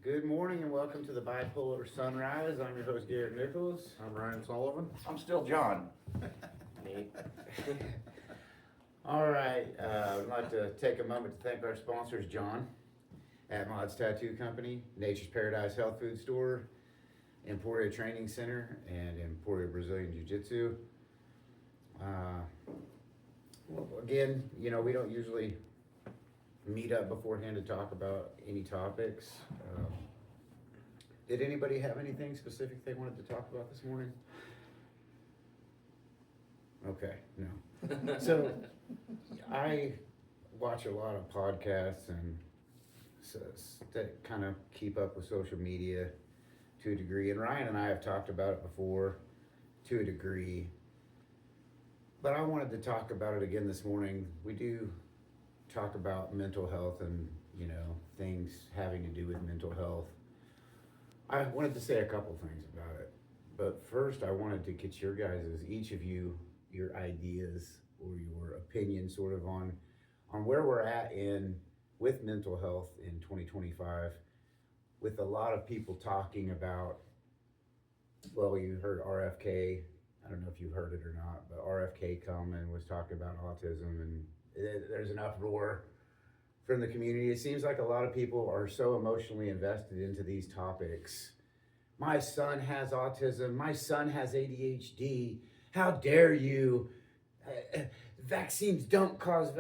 Good morning and welcome to the Bipolar Sunrise. I'm your host, Garrett Nichols. I'm Ryan Sullivan. I'm still John. Neat. All right, I'd like to take a moment to thank our sponsors, John at Mods Tattoo Company, Nature's Paradise Health Food Store, Emporia Training Center, and Emporia Brazilian Jiu-Jitsu. Again, we don't usually meet up beforehand to talk about any topics. Did anybody have anything specific they wanted to talk about this morning? Okay, no. So I watch a lot of podcasts and that kind of keep up with social media to a degree. And Ryan and I have talked about it before to a degree. But I wanted to talk about it again this morning. We do talk about mental health and, things having to do with mental health. I wanted to say a couple things about it. But first, I wanted to get your each of you, your ideas or your opinion sort of on where we're at with mental health in 2025, with a lot of people talking about, well, you heard RFK, I don't know if you've heard it or not, but RFK come and was talking about autism, and there's an uproar from the community. It seems like a lot of people are so emotionally invested into these topics. My son has autism, my son has ADHD, how dare you? Vaccines don't cause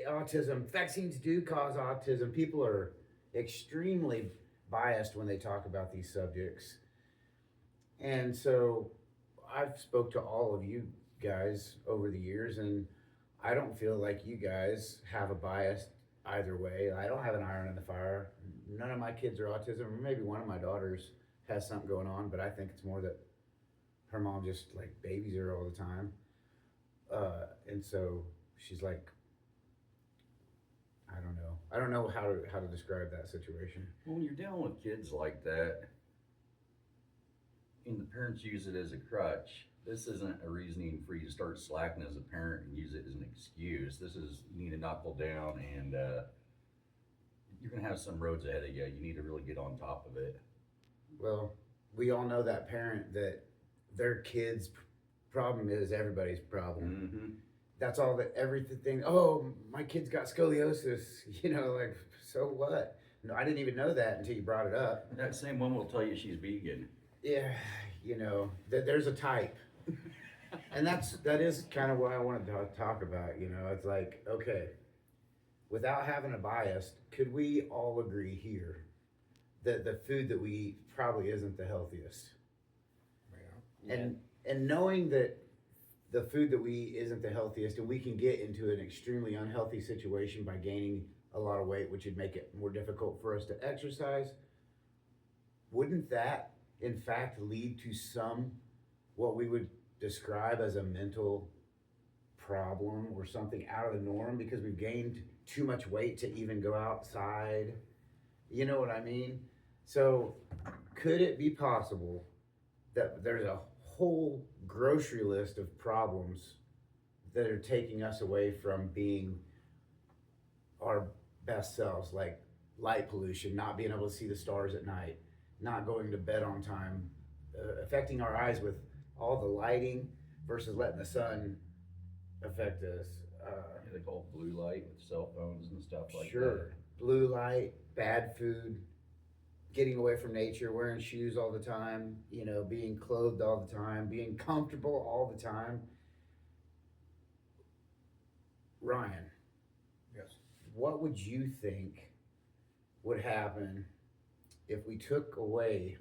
autism. Vaccines do cause autism. People are extremely biased when they talk about these subjects. And so I've spoke to all of you guys over the years, and I don't feel like you guys have a bias either way. I don't have an iron in the fire. None of my kids are autism. Maybe one of my daughters has something going on, but I think it's more that her mom just like babies her all the time. And so she's like, I don't know how to describe that situation. When you're dealing with kids like that, and the parents use it as a crutch, this isn't a reasoning for you to start slacking as a parent and use it as an excuse. This is, you need to knuckle down, and you're gonna have some roads ahead of you. You need to really get on top of it. Well, we all know that parent that their kid's problem is everybody's problem. Mm-hmm. That's all that everything. Oh, my kid's got scoliosis. Like, so what? No, I didn't even know that until you brought it up. That same one will tell you she's vegan. Yeah, there's a type, and that is kind of what I wanted to talk about. It's like, okay, without having a bias, could we all agree here that the food that we eat probably isn't the healthiest? Yeah. And knowing that the food that we eat isn't the healthiest, and we can get into an extremely unhealthy situation by gaining a lot of weight, which would make it more difficult for us to exercise, wouldn't that in fact lead to what we would describe as a mental problem or something out of the norm because we've gained too much weight to even go outside? You know what I mean? So could it be possible that there's a whole grocery list of problems that are taking us away from being our best selves, like light pollution, not being able to see the stars at night, not going to bed on time, affecting our eyes with all the lighting versus letting the sun affect us. They call it blue light with cell phones and stuff like that. Sure. Blue light, bad food, getting away from nature, wearing shoes all the time, being clothed all the time, being comfortable all the time. Ryan. Yes. What would you think would happen if we took away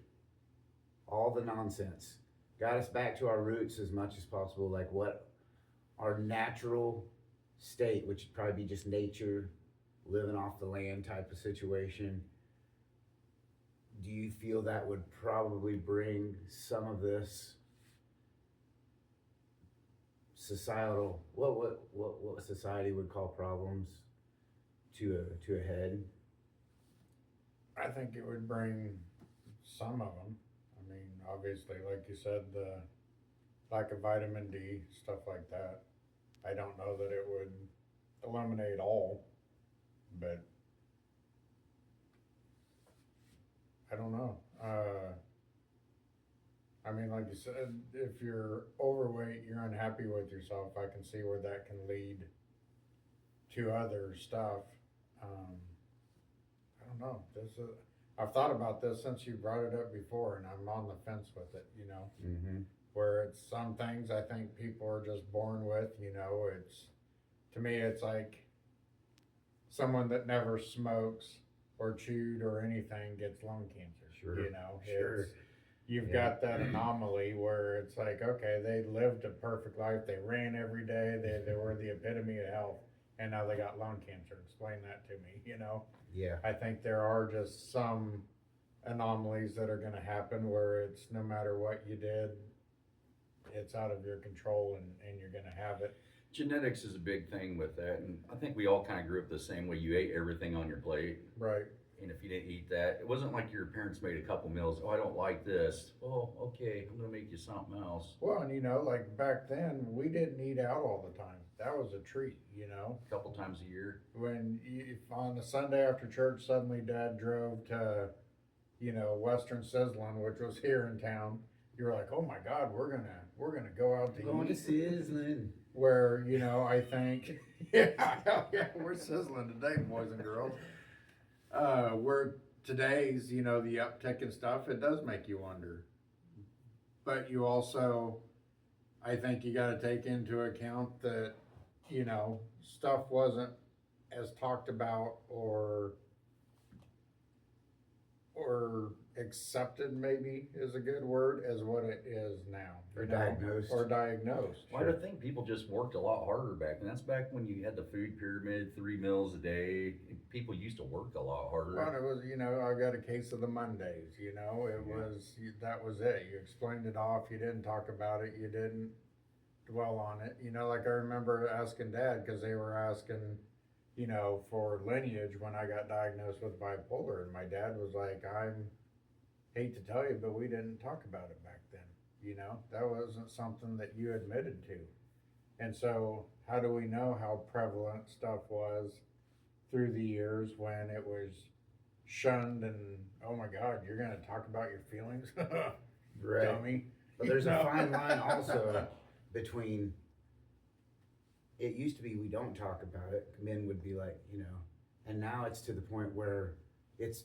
all the nonsense, got us back to our roots as much as possible, like what our natural state, which would probably be just nature, living off the land type of situation? Do you feel that would probably bring some of this societal, what society would call problems to a head? I think it would bring some of them. I mean, obviously, like you said, the lack of vitamin D, stuff like that. I don't know that it would eliminate all, but I don't know. I mean, like you said, if you're overweight, you're unhappy with yourself, I can see where that can lead to other stuff. Um, I don't know. I've thought about this since you brought it up before, and I'm on the fence with it, you know, Mm-hmm. where it's some things I think people are just born with, you know, to me, it's like someone that never smokes or chewed or anything gets lung cancer, Sure. you know, Sure. you've Yeah. got that anomaly where it's like, okay, they lived a perfect life, they ran every day, they were the epitome of health, and now they got lung cancer. Explain that to me, you know? Yeah. I think there are just some anomalies that are gonna happen where it's no matter what you did, it's out of your control and you're gonna have it. Genetics is a big thing with that, and I think we all kind of grew up the same way. You ate everything on your plate, Right. and if you didn't eat that, it wasn't like your parents made a couple meals. Oh, I don't like this. Oh, okay, I'm gonna make you something else. Well, and you know, like back then, we didn't eat out all the time. That was a treat, you know? A couple times a year. When if on the Sunday after church, suddenly Dad drove to, you know, Western Sizzlin', which was here in town, you were like, oh my God, we're gonna go out to Going to eat. sizzling. Where, you know, I think, yeah, yeah, we're sizzling today, boys and girls. Where today's, you know, the uptick and stuff, it does make you wonder. But you also, I think you gotta take into account that, you know, stuff wasn't as talked about or accepted, maybe is a good word, as what it is now. Or you know? diagnosed. Or diagnosed. Well, I think people just worked a lot harder back then. That's back when you had the food pyramid, 3 meals a day. People used to work a lot harder. Well, it was, you know, I got a case of the Mondays, you know, that was it. You explained it off, you didn't talk about it, you didn't dwell on it. You know, like I remember asking Dad, cause they were asking, you know, for lineage when I got diagnosed with bipolar, and my dad was like, hate to tell you, but we didn't talk about it back then. You know, that wasn't something that you admitted to. And so how do we know how prevalent stuff was through the years when it was shunned and, oh my God, you're gonna talk about your feelings? Right. Dummy. But there's You a know? fine line also between, it used to be we don't talk about it, men would be like, you know, and now it's to the point where it's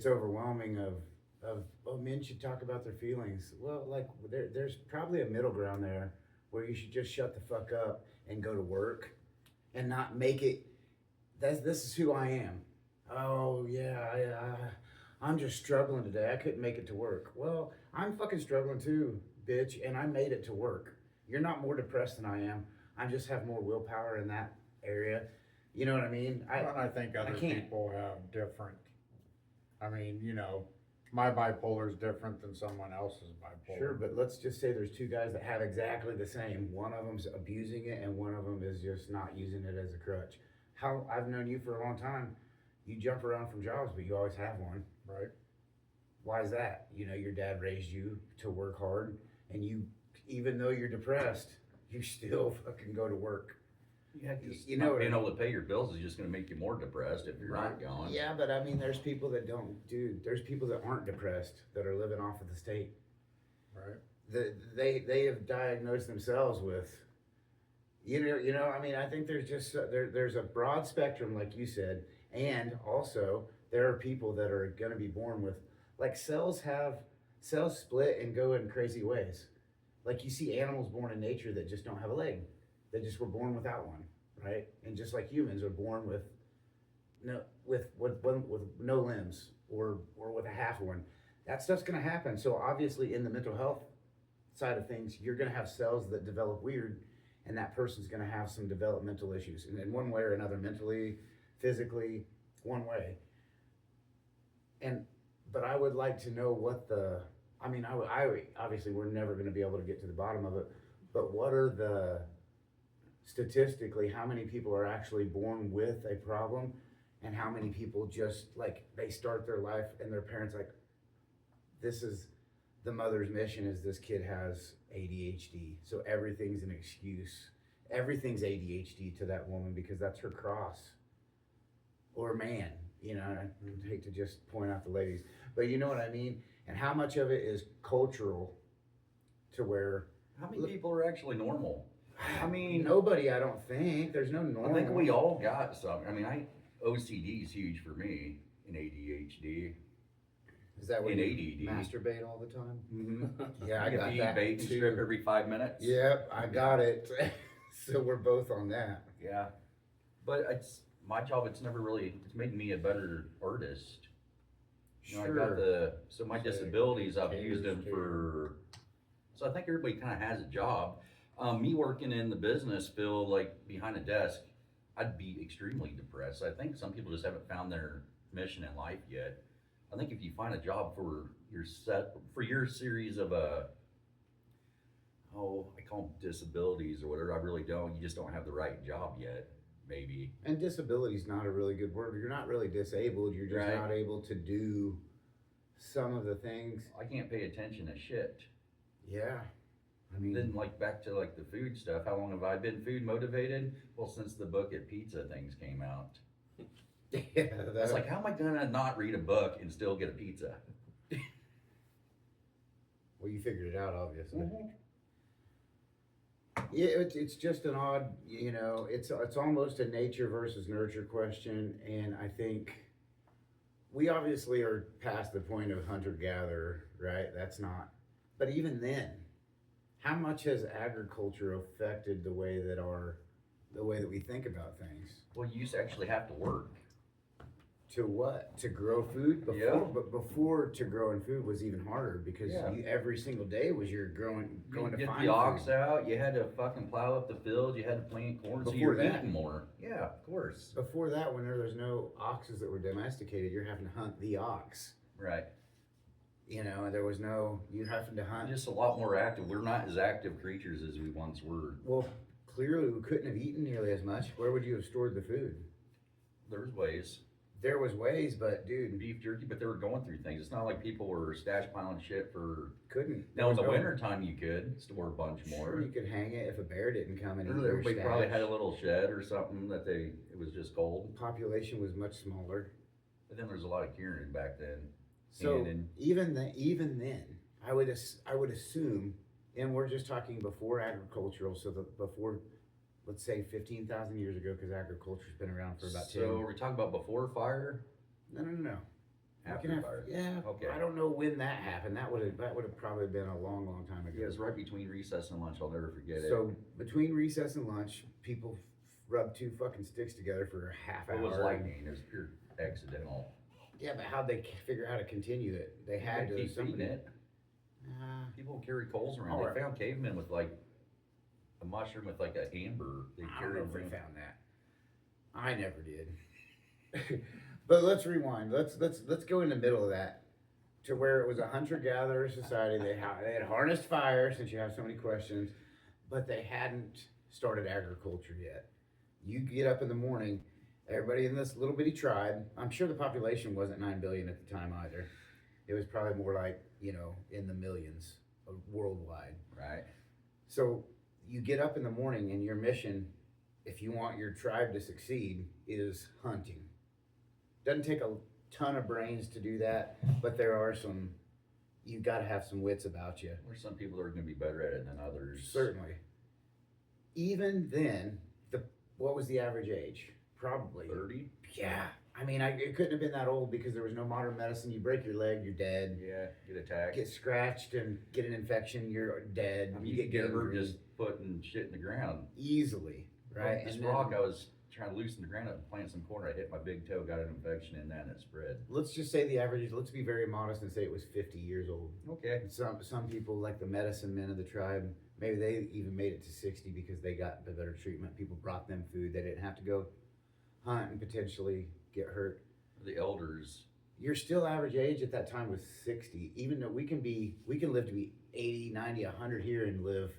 overwhelming of oh, men should talk about their feelings. Well, like there's probably a middle ground there where you should just shut the fuck up and go to work and not make it, this is who I am. Oh yeah, I'm just struggling today. I couldn't make it to work. Well, I'm fucking struggling too, bitch, and I made it to work. You're not more depressed than I am. I just have more willpower in that area. You know what I mean? Well, and I think other can't. people have different, I mean, you know, my bipolar is different than someone else's bipolar. Sure, but let's just say there's two guys that have exactly the same. One of them's abusing it, and one of them is just not using it as a crutch. How I've known you for a long time. You jump around from jobs, but you always have one. Right. Why is that? You know, your dad raised you to work hard, and you, even though you're depressed, you still fucking go to work. Yeah, You know what I being mean? able to pay your bills is just gonna make you more depressed if you're not going. Yeah, but I mean, there's people that don't, dude. There's people that aren't depressed that are living off of the state. Right. They have diagnosed themselves with, you know. I mean, I think there's just there's a broad spectrum, like you said, and also there are people that are going to be born with, like cells split and go in crazy ways. Like you see animals born in nature that just don't have a leg. They just were born without one, right? And just like humans are born with no limbs or with a half one. That stuff's gonna happen. So obviously in the mental health side of things, you're gonna have cells that develop weird, and that person's gonna have some developmental issues. And in one way or another, mentally, physically, one way. But I would like to know what I obviously we're never gonna be able to get to the bottom of it, but what are statistically, how many people are actually born with a problem, and how many people just like they start their life and their parents like, this is the mother's mission is this kid has ADHD, so everything's an excuse. Everything's ADHD to that woman because that's her cross, or man, You know, I hate to just point out the ladies, but you know what I mean? And how much of it is cultural to where How many people are actually normal? I mean, nobody, I don't think. There's no normal. I think we all got some. I mean, OCD is huge for me in ADHD. Is that when in you ADD. masturbate all the time? Mm-hmm. Yeah, I got eat that bait and too. strip every 5 minutes. Yep, I got it. So we're both on that. Yeah, but it's my job. It's never really. It's made me a better artist. You know, I got my Say, disabilities. I've caters used them to- for. So I think everybody kind of has a job. Me working in the business field, like behind a desk, I'd be extremely depressed. I think some people just haven't found their mission in life yet. I think if you find a job for your series of I call them disabilities or whatever. I really don't. You just don't have the right job yet, maybe. And disability is not a really good word. You're not really disabled. You're just Right. not able to do some of the things. I can't pay attention to shit. Yeah. I mean, Then like back to like the food stuff. How long have I been food motivated? Well, since the book at Pizza things came out. yeah, That's like, how am I gonna not read a book and still get a pizza? well, you figured it out, obviously. Mm-hmm. Yeah, it's just an odd, you know, it's almost a nature versus nurture question, and I think we obviously are past the point of hunter-gatherer, right? That's not, but even then, how much has agriculture affected the way that we think about things? Well, you used to actually have to work. To what? To grow food? Before, Yeah. But before to growing food was even harder because Yeah. every single day was your going You to get find the ox food. out. You had to fucking plow up the field. You had to plant corn. So Before you're that. eating more. Yeah, of course. Before that, when there was no oxes that were domesticated, you're having to hunt the ox. Right. You know, and there was no, you're having to hunt. Just a lot more active. We're not as active creatures as we once were. Well, clearly we couldn't have eaten nearly as much. Where would you have stored the food? There's ways. There was ways, but dude, Beef jerky, but they were going through things. It's not like people were stash piling shit for. couldn't. Now in the There was no- winter time, you could store a bunch more. Sure, you could hang it if a bear didn't come and eat your Everybody probably stash. had a little shed or something that it was just cold. Population was much smaller. But then there's a lot of curing back then. So And even then, I would assume, and we're just talking before agricultural, so before, let's say 15,000 years ago, because agriculture's been around for about 10. So we're talking about before fire, No. We after can have- fire. Yeah. Okay. I don't know when that happened. That would have probably been a long time ago. Yeah, it was right between recess and lunch. I'll never forget it. So between recess and lunch, people rubbed two fucking sticks together for a half hour. It was lightning. It was pure accidental. Yeah, but how'd they figure out how to continue it? They had to. keep somebody. feeding it. People carry coals around. Alright. They found cavemen with like a mushroom with like an amber. They I don't carried know if we around. found that. I never did. But let's rewind. Let's go in the middle of that to where it was a hunter-gatherer society. They had harnessed fire, since you have so many questions, but they hadn't started agriculture yet. You get up in the morning, everybody in this little bitty tribe. I'm sure the population wasn't 9 billion at the time either. It was probably more like, you know, in the millions worldwide. Right. So you get up in the morning and your mission, if you want your tribe to succeed, is hunting. Doesn't take a ton of brains to do that, but you gotta have some wits about you. There's some people that are going to be better at it than others. Certainly. Even then, what was the average age? Probably. 30? Yeah. I mean, it couldn't have been that old because there was no modern medicine. You break your leg, you're dead. Yeah, get attacked. Get scratched and get an infection, you're dead. I mean, you get hurt gangrene just putting shit in the ground. easily, right? This And rock, then- I was trying to loosen the ground up and plant some corn. I hit my big toe, got an infection in that, and it spread. Let's just say the average, let's be very modest and say it was 50 years old. Okay. And some people, like the medicine men of the tribe, maybe they even made it to 60 because they got the better treatment. People brought them food. They didn't have to go hunt and potentially get hurt. The elders. Your still average age at that time was 60, even though we can live to be 80, 90, 100 here and live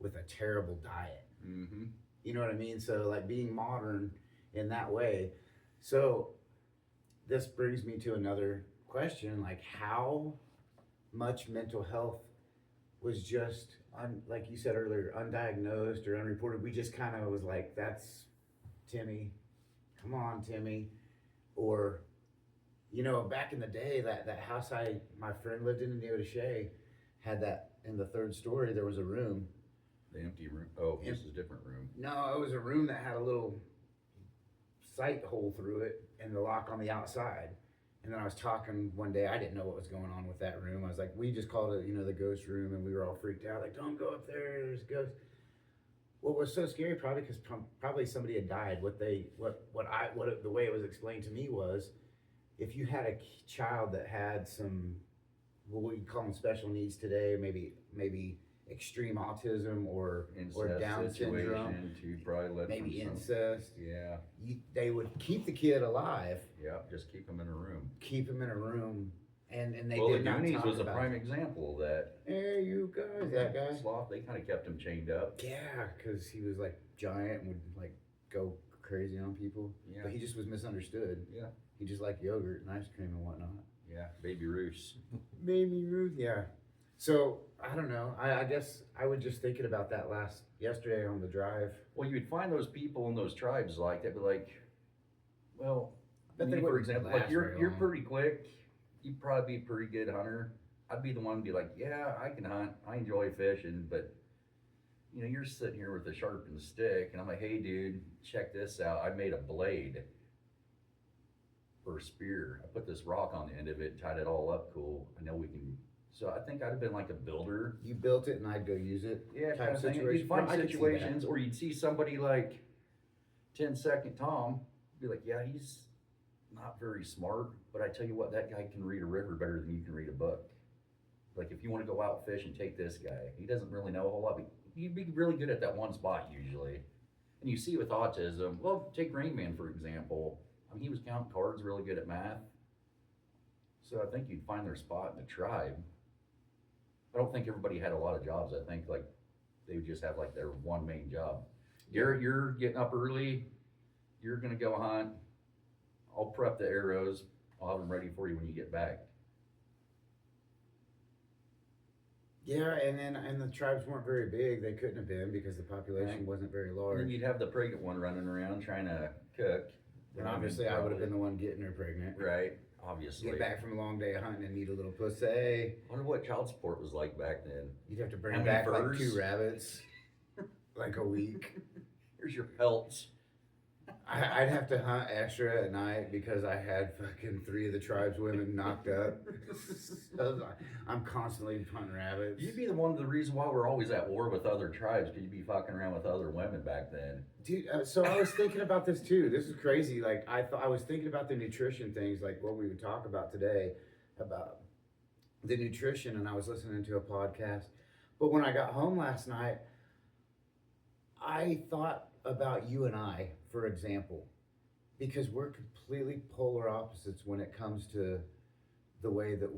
with a terrible diet. Mm-hmm. You know what I mean? So like being modern in that way. So this brings me to another question, like how much mental health was just, like you said earlier, undiagnosed or unreported. We just kind of was like, that's Timmy. Come on, Timmy. Or You know, back in the day, that house my friend lived in Neota Shea had that in the third story. There was a room. The empty room. Oh, this is a different room. No, it was a room that had a little sight hole through it and the lock on the outside. And then I was talking one day, I didn't know what was going on with that room. I was like, we just called it, the ghost room, and we were all freaked out, like, don't go up there, there's a ghost. What was so scary, probably because probably somebody had died. The way it was explained to me was, if you had a child that had some, what we call them special needs today, maybe extreme autism or Down syndrome, to probably let maybe incest. Yeah. They would keep the kid alive. Yeah, just keep him in a room. And they Well, did the not Goonies talk was a about prime it. example of that. Hey, you guys, that guy. Sloth, they kind of kept him chained up. Yeah, because he was like giant and would like go crazy on people. Yeah. But he just was misunderstood. Yeah. He just liked yogurt and ice cream and whatnot. Yeah, Baby Ruth's. Baby Ruth, yeah. So I don't know. I guess I was just thinking about that yesterday on the drive. Well, you'd find those people in those tribes like that, be like, well, Bet they for wouldn't example, last like you're very long. pretty quick. You'd probably be a pretty good hunter. I'd be the one to be like, yeah, I can hunt. I enjoy fishing, but you're sitting here with a sharpened stick, and I'm like, hey, dude, check this out. I made a blade for a spear. I put this rock on the end of it, tied it all up cool. I know we can. So I think I'd have been like a builder. You built it and I'd go use it. Yeah, type kind of thing. situation. You'd find I could see situations, or you'd see somebody like 10-second Tom, be like, yeah, he's not very smart, but I tell you what, that guy can read a river better than you can read a book. Like, if you want to go out fishing, take this guy. He doesn't really know a whole lot, but he'd be really good at that one spot usually. And you see with autism, well, take Rain Man, for example. I mean, he was counting cards, really good at math. So I think you'd find their spot in the tribe. I don't think everybody had a lot of jobs. I think like they would just have like their one main job. You're getting up early. You're gonna go hunt. I'll prep the arrows. I'll have them ready for you when you get back. Yeah, and the tribes weren't very big. They couldn't have been because the population Right. wasn't very And large. then you'd have the pregnant one running around trying to cook. And obviously, I would have been the one getting her pregnant. Right, obviously. Get back from a long day of hunting and need a little pussy. I wonder what child support was like back then. You'd have to How bring many back like furs? 2 rabbits, like a week. Here's your pelts. I'd have to hunt extra at night because I had fucking 3 of the tribe's women knocked up. So I'm constantly hunting rabbits. You'd be the one of the reason why we're always at war with other tribes, because you'd be fucking around with other women back then. Dude, so I was thinking about this too. This is crazy. Like I was thinking about the nutrition things, like what we would talk about today, about the nutrition, and I was listening to a podcast. But when I got home last night, I thought about you and I, for example, because we're completely polar opposites when it comes to the way that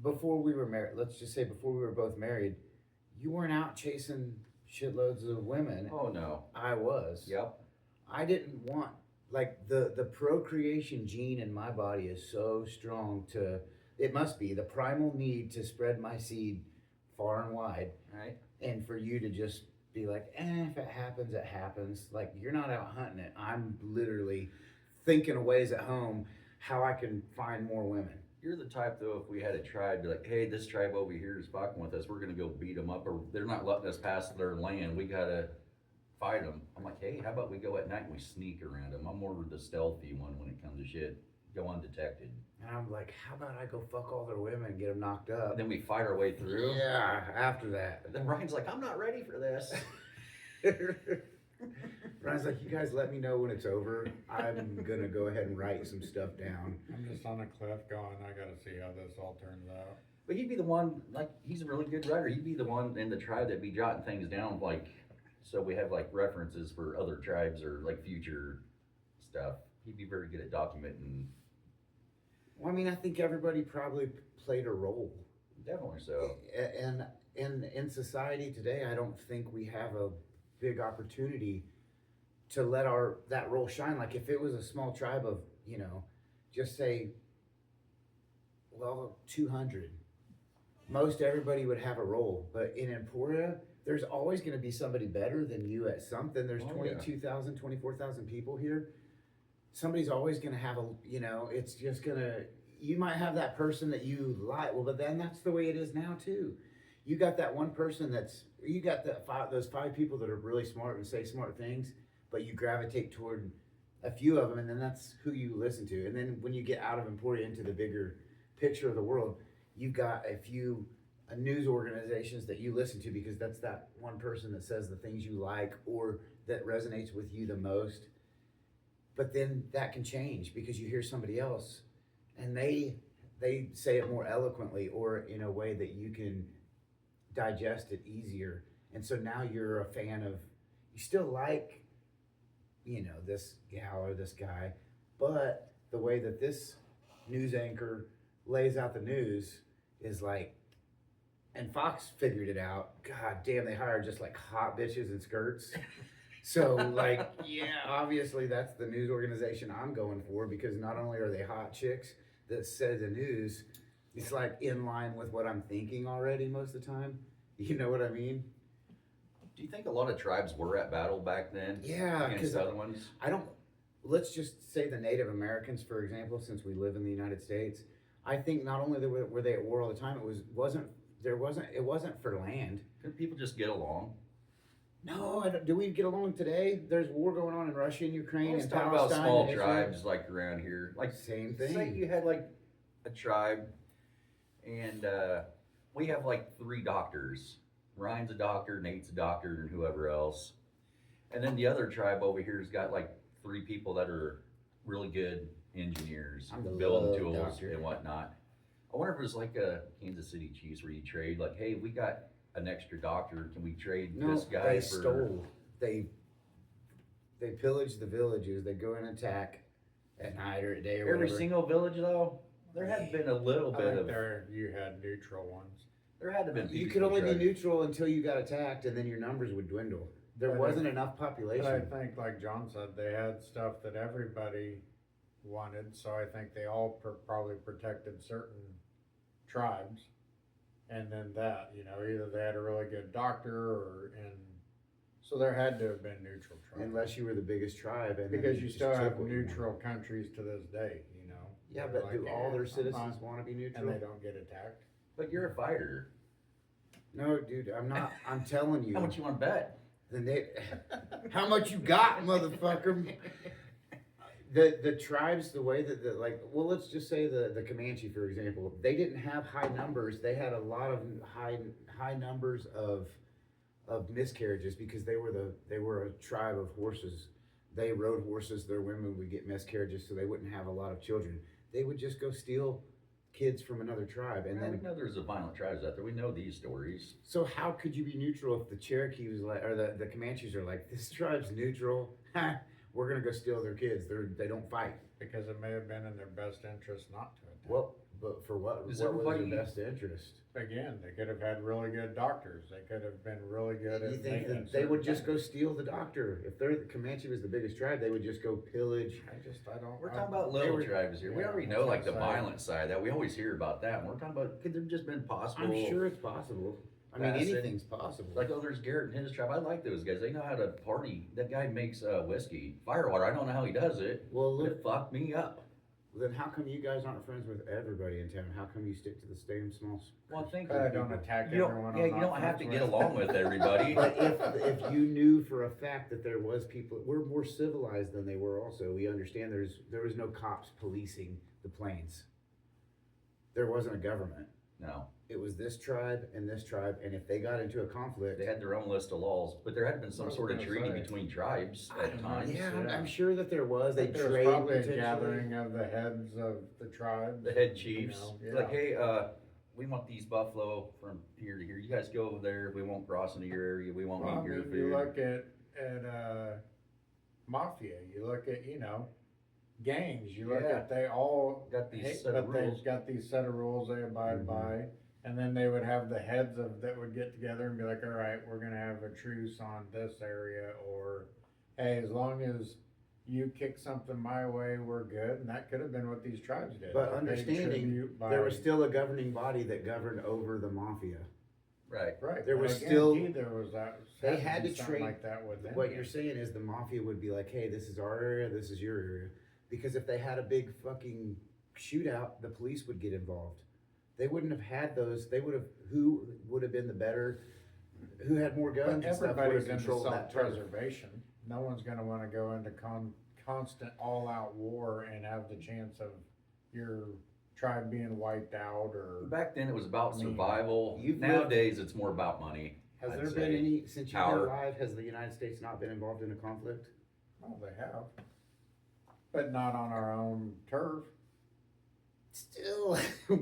before we were married, let's just say before we were both married, you weren't out chasing shitloads of women. Oh no. I was. Yep. I didn't want, like, the procreation gene in my body is so strong it must be the primal need to spread my seed far and wide. Right. And for you to just be like, if it happens, it happens. Like, you're not out hunting it. I'm literally thinking of ways at home how I can find more women. You're the type, though, if we had a tribe, be like, hey, this tribe over here is fucking with us. We're going to go beat them up, or they're not letting us pass their land. We got to fight them. I'm like, hey, how about we go at night and we sneak around them? I'm more of the stealthy one when it comes to shit. Go undetected. And I'm like, how about I go fuck all their women and get them knocked up? And then we fight our way through. Yeah, after that. And then Ryan's like, I'm not ready for this. Ryan's like, you guys let me know when it's over. I'm gonna go ahead and write some stuff down. I'm just on a cliff going, I gotta see how this all turns out. But he'd be the one, like, he's a really good writer. He'd be the one in the tribe that'd be jotting things down, like, so we have, like, references for other tribes or, like, future stuff. He'd be very good at documenting. Well, I mean, I think everybody probably played a role. Definitely so. And in society today, I don't think we have a big opportunity to let that role shine. Like, if it was a small tribe of, just say, 200, most everybody would have a role. But in Emporia, there's always going to be somebody better than you at something. There's Oh, yeah. 22,000, 24,000 people here. somebody's always gonna have a, it's just gonna, you might have that person that you like, well, but then that's the way it is now too. You got that one person you got those five people that are really smart and say smart things, but you gravitate toward a few of them, and then that's who you listen to. And then when you get out of Emporia into the bigger picture of the world, you've got a few news organizations that you listen to because that's that one person that says the things you like or that resonates with you the most. But then that can change because you hear somebody else and they say it more eloquently or in a way that you can digest it easier. And so now you're a fan of, you still like, this gal or this guy, but the way that this news anchor lays out the news is like, and Fox figured it out. God damn, they hired just like hot bitches in skirts. So like, yeah, obviously that's the news organization I'm going for because not only are they hot chicks that say the news, it's like in line with what I'm thinking already most of the time. You know what I mean? Do you think a lot of tribes were at battle back then? Yeah, Against other ones? Let's just say the Native Americans, for example, since we live in the United States. I think not only were they at war all the time, it wasn't for land. Couldn't people just get along? No, do we get along today? There's war going on in Russia and Ukraine Let's and talk Palestine. about small and Israel. tribes like around here. Like Same thing. say you had like a tribe and we have like 3 doctors. Ryan's a doctor, Nate's a doctor, and whoever else. And then the other tribe over here's got like 3 people that are really good engineers, I'm the building love tools doctor. and whatnot. I wonder if it was like a Kansas City Chiefs where you trade, like, hey, we got an extra doctor, can we trade No, this guy they for... stole. They pillaged the villages. They go and attack at night or at day or Every whatever. single village though, there had been a little I bit think of... you had neutral ones. There had to have been You people could only be tried- neutral until you got attacked, and then your numbers would dwindle. There But wasn't enough But I population. think, like John said, they had stuff that everybody wanted, so I think they all probably protected certain tribes. And then that, either they had a really good doctor so there had to have been neutral tribes. Unless you were the biggest tribe, and then Because you just still took have what you wanted. neutral countries to this day, Yeah, They're but do like, all their I'm citizens not- want to be and neutral? they don't get attacked. But you're a fighter. No, dude, I'm not. I'm telling you. How much you want to bet? How much you got, motherfucker? The tribes, the way that let's just say the Comanche, for example, they didn't have high numbers. They had a lot of high numbers of miscarriages because they were a tribe of horses. They rode horses. Their women would get miscarriages, so they wouldn't have a lot of children. They would just go steal kids from another tribe, and We then. know there's a violent tribes out there. We know these stories. So how could you be neutral if the Cherokee was like, or the Comanches are like, this tribe's neutral? Ha, we're gonna go steal their kids. They don't fight. Because it may have been in their best interest not to attack. Well, but for what? Is What was everybody- their best interest? Again, they could have had really good doctors. They could have been really good You at think making that they would certain just go things. steal the doctor? If the Comanche was the biggest tribe, they would just go pillage. I don't. We're talking about they little were- tribes here. We yeah, already that's know what like the I'm saying. violent side that we always hear about that. And we're talking about could there just been possible? I'm sure it's possible. I mean, That's it. anything's possible. Like there's Garrett and his tribe. I like those guys. They know how to party. That guy makes whiskey, firewater. I don't know how he does it. Well, But look, it fucked me up. then how come you guys aren't friends with everybody in town? How come you stick to the same small? Well, I think I don't attack you everyone. don't. Yeah, I'm you not don't have to friends get with. along with everybody. But if you knew for a fact that there was people, we're more civilized than they were. Also, we understand there was no cops policing the plains. There wasn't a government. No, It was this tribe, and if they got into a conflict, they had their own list of laws, but there had been some I was sort of gonna treaty say. between tribes I at don't know. times. yeah, Yeah. I'm sure that there was. They There was trade probably a potentially. gathering of the heads of the tribe. The head chiefs, Yeah. like, hey, we want these buffalo from here to here. You guys go over there. We won't cross into your area. We won't Well, eat I your mean, food. you look at mafia. You look at gangs. You look Yeah. at they all Got these hate, set of but rules. they've got these set of rules they abide Mhm. by. And then they would have the heads of that would get together and be like, all right, we're gonna have a truce on this area, or hey, as long as you kick something my way, we're good. And that could have been what these tribes did. But They paid understanding, tribute by- there was still a governing body that governed over the mafia. Right. right. there but was I still- guarantee there was that. They had be to something trade- like that with them. What you're saying is the mafia would be like, hey, this is our area, this is your area. Because if they had a big fucking shootout, the police would get involved. They wouldn't have had those. They would have, who would have been the better, who had more But guns and stuff would have everybody's into controlled that turf. self-preservation. No one's gonna wanna go into constant all-out war and have the chance of your tribe being wiped out or. Back then, it was about I mean, survival. you've Nowadays, it's more about money. Has I'd there say. been any, since you've been Power. alive, has the United States not been involved in a conflict? Well, they have. But not on our own turf. Still,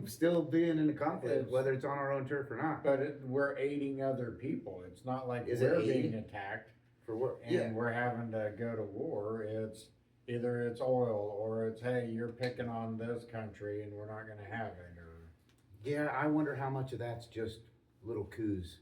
still being in a conflict, It's- whether it's on our own turf or not. But we're aiding other people. It's not like Is it we're aid? being attacked For what? and we're having to go to war. It's either it's oil or it's, hey, you're picking on this country and we're not gonna have it, or. Yeah, I wonder how much of that's just little coups.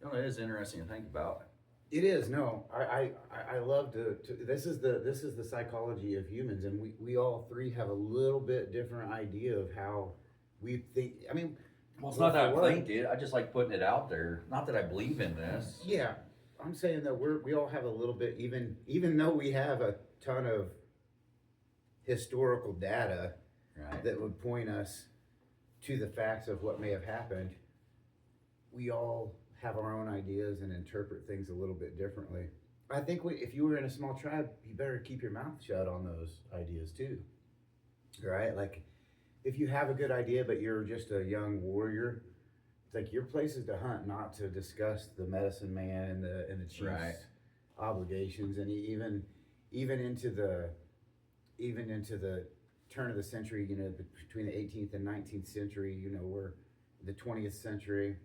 You know, it is interesting to think about. It is, no, I love this is the psychology of humans, and we all three have a little bit different idea of how we think. I mean, Well, it's not that for I one- think it. I just like putting it out there. Not that I believe in this. yeah, I'm saying that we all have a little bit, even though we have a ton of historical data Right. that would point us to the facts of what may have happened, we all have our own ideas and interpret things a little bit differently. I think if you were in a small tribe, you better keep your mouth shut on those ideas too, right? Like, if you have a good idea but you're just a young warrior, it's like your place is to hunt, not to discuss the medicine man and the chief's Right. obligations, and even into the turn of the century, you know, between the 18th and 19th century, you know, we're the 20th century,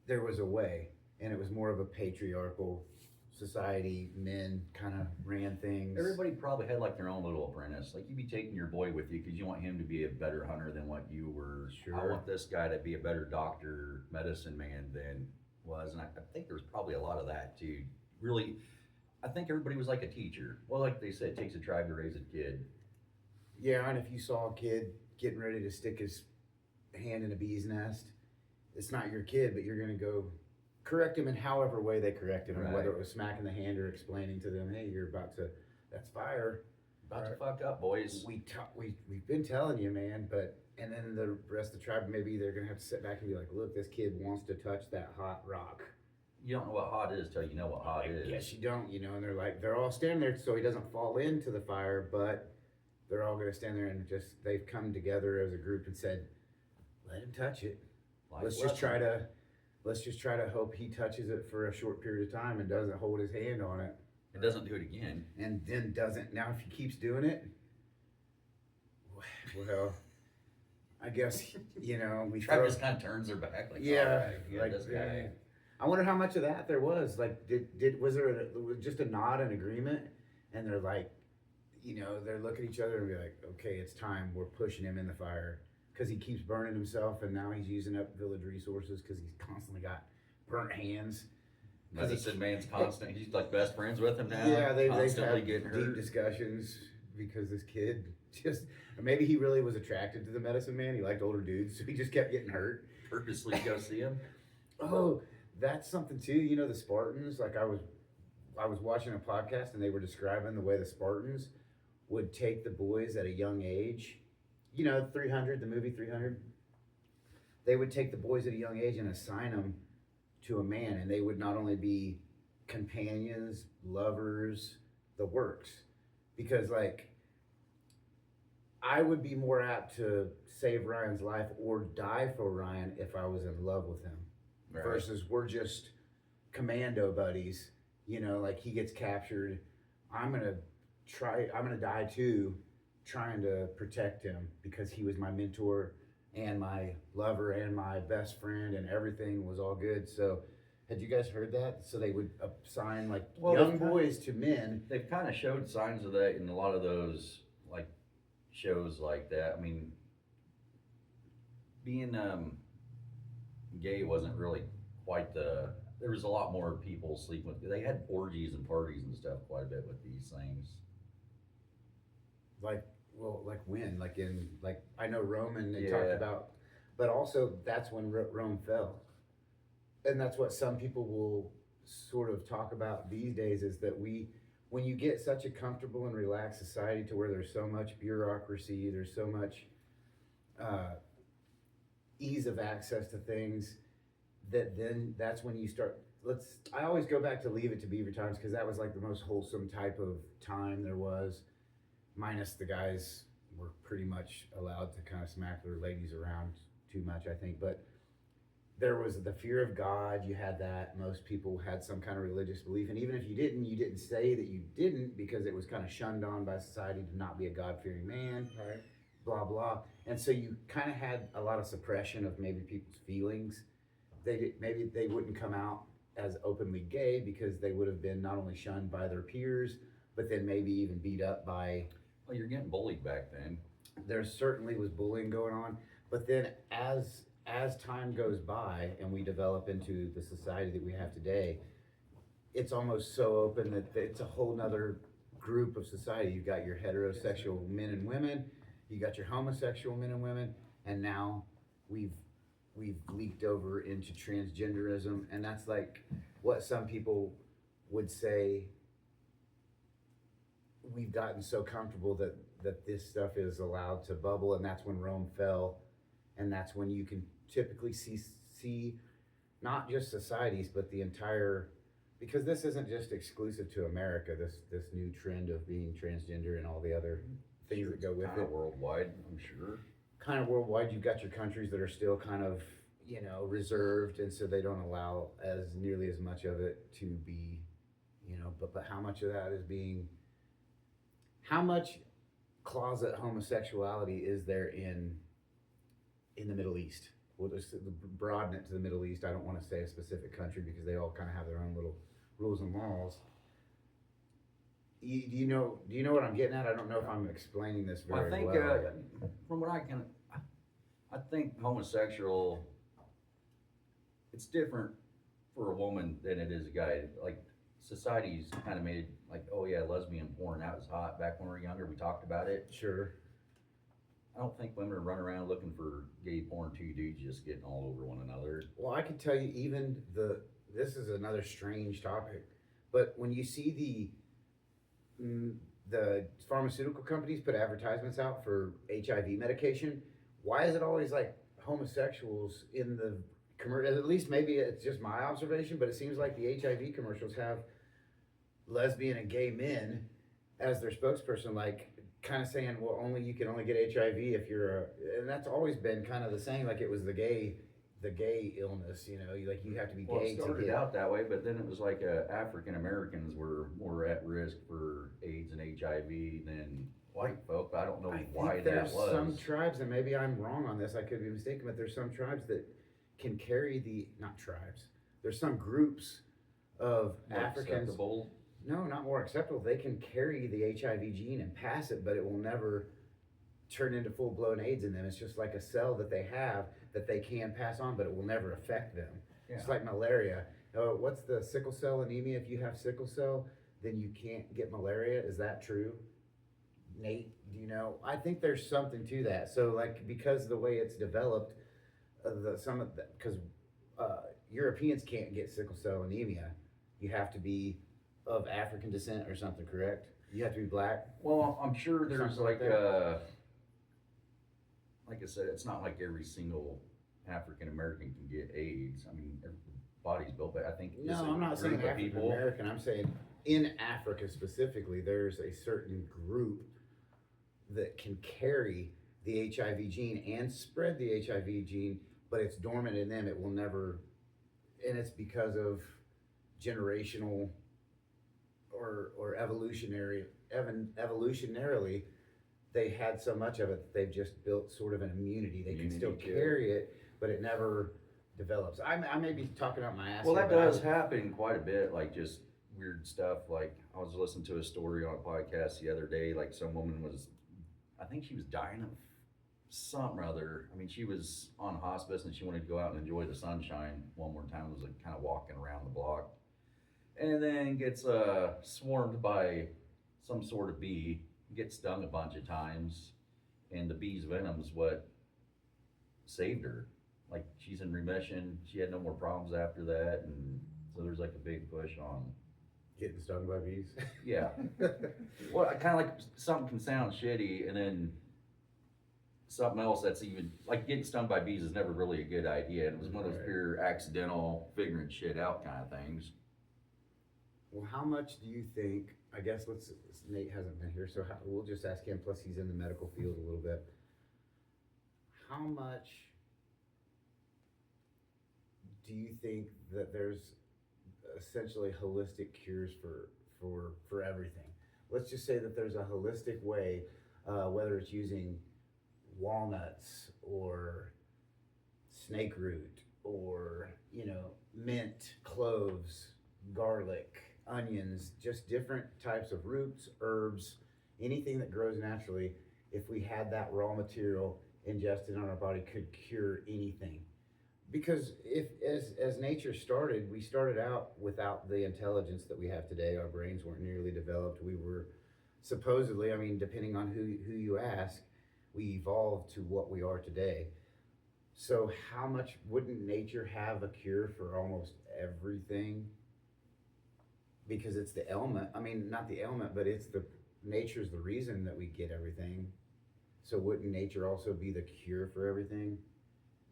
there was a way, and it was more of a patriarchal society. Men kind of ran things. Everybody probably had like their own little apprentice. Like you'd be taking your boy with you because you want him to be a better hunter than what you were. I Sure. want this guy to be a better doctor, medicine man than was. And I think there was probably a lot of that too. Really, I think everybody was like a teacher. Well, like they said, it takes a tribe to raise a kid. Yeah, and if you saw a kid getting ready to stick his hand in a bee's nest, it's not your kid, but you're gonna go correct him in however way they correct him, and whether it was smacking the hand or explaining to them, hey, you're about to, that's fire. About to fuck up, boys. We've been telling you, man, but, and then the rest of the tribe, maybe they're gonna have to sit back and be like, look, this kid wants to touch that hot rock. You don't know what hot is till you know what hot is. Yes, you don't, you know, and they're all standing there so he doesn't fall into the fire, but they're all gonna stand there and they've come together as a group and said, let him touch it. Life Let's just try lesson. to hope he touches it for a short period of time and doesn't hold his hand on it. It doesn't do it again. And then doesn't, now if he keeps doing it, well, I guess, you know, we Tribe throw, just kind of turns their back. Like, yeah, all right, yeah, like, this guy. I wonder how much of that there was. Like, was there just a nod and agreement? And they're like, you know, they're looking at each other and be like, okay, it's time. We're pushing him in the fire because he keeps burning himself, and now he's using up village resources because he's constantly got burnt hands. Medicine man's constant. He's like best friends with him now. Yeah, they've constantly had getting deep hurt. discussions because this kid just, or maybe he really was attracted to the medicine man. He liked older dudes, so he just kept getting hurt. Purposely go see him. Oh, that's something too. You know, the Spartans, like I was watching a podcast and they were describing the way the Spartans would take the boys at a young age. You know, 300, the movie 300. They would take the boys at a young age and assign them to a man, and they would not only be companions, lovers, the works. Because, like, I would be more apt to save Ryan's life or die for Ryan if I was in love with him. Right. Versus we're just commando buddies, you know, like he gets captured, I'm gonna die too, trying to protect him because he was my mentor and my lover and my best friend, and everything was all good. So had you guys heard that? So they would assign like young boys to men. They've kind of showed signs of that in a lot of those like shows like that. I mean, being gay wasn't really quite there was a lot more people sleeping with. They had orgies and parties and stuff quite a bit with these things. Like, well, like when? Like in, like, I know Rome and they Yeah. talked about, but also that's when Rome fell. And that's what some people will sort of talk about these days, is that we when you get such a comfortable and relaxed society to where there's so much bureaucracy, there's so much uh, ease of access to things, that then that's when you start. I always go back to Leave It to Beaver times because that was like the most wholesome type of time there was, minus the guys were pretty much allowed to kind of smack their ladies around too much, I think. But there was the fear of God. You had that. Most people had some kind of religious belief, and even if you didn't say that you didn't because it was kind of shunned on by society to not be a God-fearing man. Right. Blah blah. And so you kind of had a lot of suppression of maybe people's feelings. Maybe they wouldn't come out as openly gay because they would have been not only shunned by their peers, but then maybe even beat up by. Well, you're getting bullied back then. There certainly was bullying going on, but then as time goes by and we develop into the society that we have today, it's almost so open that it's a whole nother group of society. You've got your heterosexual men and women, you got your homosexual men and women, and now we've leaked over into transgenderism, and that's like what some people would say. We've gotten so comfortable that this stuff is allowed to bubble, and that's when Rome fell, and that's when you can typically see not just societies but the entire, because this isn't just exclusive to America, this new trend of being transgender and all the other things that go with Kind it. of worldwide, I'm sure. Kind of worldwide. You've got your countries that are still kind of, reserved, and so they don't allow as nearly as much of it to be, but how much of that is being, how much closet homosexuality is there in the Middle East? Well, just broaden it to the Middle East. I don't want to say a specific country because they all kind of have their own little rules and laws. Do you know what I'm getting at? I don't know if I'm explaining this very I think, well. from what I think homosexual, it's different for a woman than it is a guy. Like, society's kind of made, like, oh yeah, lesbian porn, that was hot back when we were younger, we talked about it. Sure. I don't think women are running around looking for gay porn, two dudes just getting all over one another. Well, I can tell you, even this is another strange topic, but when you see the pharmaceutical companies put advertisements out for HIV medication, why is it always like homosexuals in the commercial? At least maybe it's just my observation, but it seems like the HIV commercials have lesbian and gay men as their spokesperson, like kind of saying, well, you can only get HIV if you're and that's always been kind of the saying, like it was the gay illness, like you have to be Well, gay it to started get. out that way, but then it was like African Americans were more at risk for AIDS and HIV than white folk. I don't know why think that there's was. some tribes, and maybe I'm wrong on this, I could be mistaken, but there's some tribes that can carry not tribes, there's some groups of More Africans. acceptable. No, not more acceptable. They can carry the HIV gene and pass it, but it will never turn into full-blown AIDS in them. It's just like a cell that they have that they can pass on, but it will never affect them. Yeah. It's like malaria. What's the sickle cell anemia? If you have sickle cell, then you can't get malaria. Is that true? Nate, do you know? I think there's something to that. So, like, because the way it's developed, because Europeans can't get sickle cell anemia. You have to be of African descent or something, correct? You have to be black. Well, I'm sure there's Something like like like I said, it's not like every single African American can get AIDS. I mean, everybody's built, but I think No, it's a I'm not saying group of African people. American. I'm saying in Africa specifically, there's a certain group that can carry the HIV gene and spread the HIV gene, but it's dormant in them. It will never, and it's because of generational or evolutionarily, they had so much of it that they've just built sort of an immunity. They can still Immunity, yeah. carry it, but it never develops. I may be talking out my ass. Well, here, that but does happen quite a bit, like just weird stuff. Like, I was listening to a story on a podcast the other day, like some woman I think she was dying of something or other. I mean, she was on hospice and she wanted to go out and enjoy the sunshine one more time. Was like kind of walking around the block, and then gets swarmed by some sort of bee, gets stung a bunch of times, and the bee's venom is what saved her. Like, she's in remission. She had no more problems after that, and so there's like a big push on Getting stung by bees. Yeah. Well, I kinda like, something can sound shitty, and then something else that's even, like getting stung by bees is never really a good idea, and it was one of those Right. pure accidental, figuring shit out kind of things. Well, how much do you think? I guess Nate hasn't been here, so we'll just ask him. Plus, he's in the medical field a little bit. How much do you think that there's essentially holistic cures for everything? Let's just say that there's a holistic way, whether it's using walnuts or snake root or mint, cloves, garlic, onions, just different types of roots, herbs, anything that grows naturally. If we had that raw material ingested on our body, could cure anything. Because if as nature started, we started out without the intelligence that we have today. Our brains weren't nearly developed. We were supposedly, I mean, depending on who you ask, we evolved to what we are today. So how much wouldn't nature have a cure for almost everything? Because it's the element. I mean, not the element, but it's the nature's the reason that we get everything. So wouldn't nature also be the cure for everything?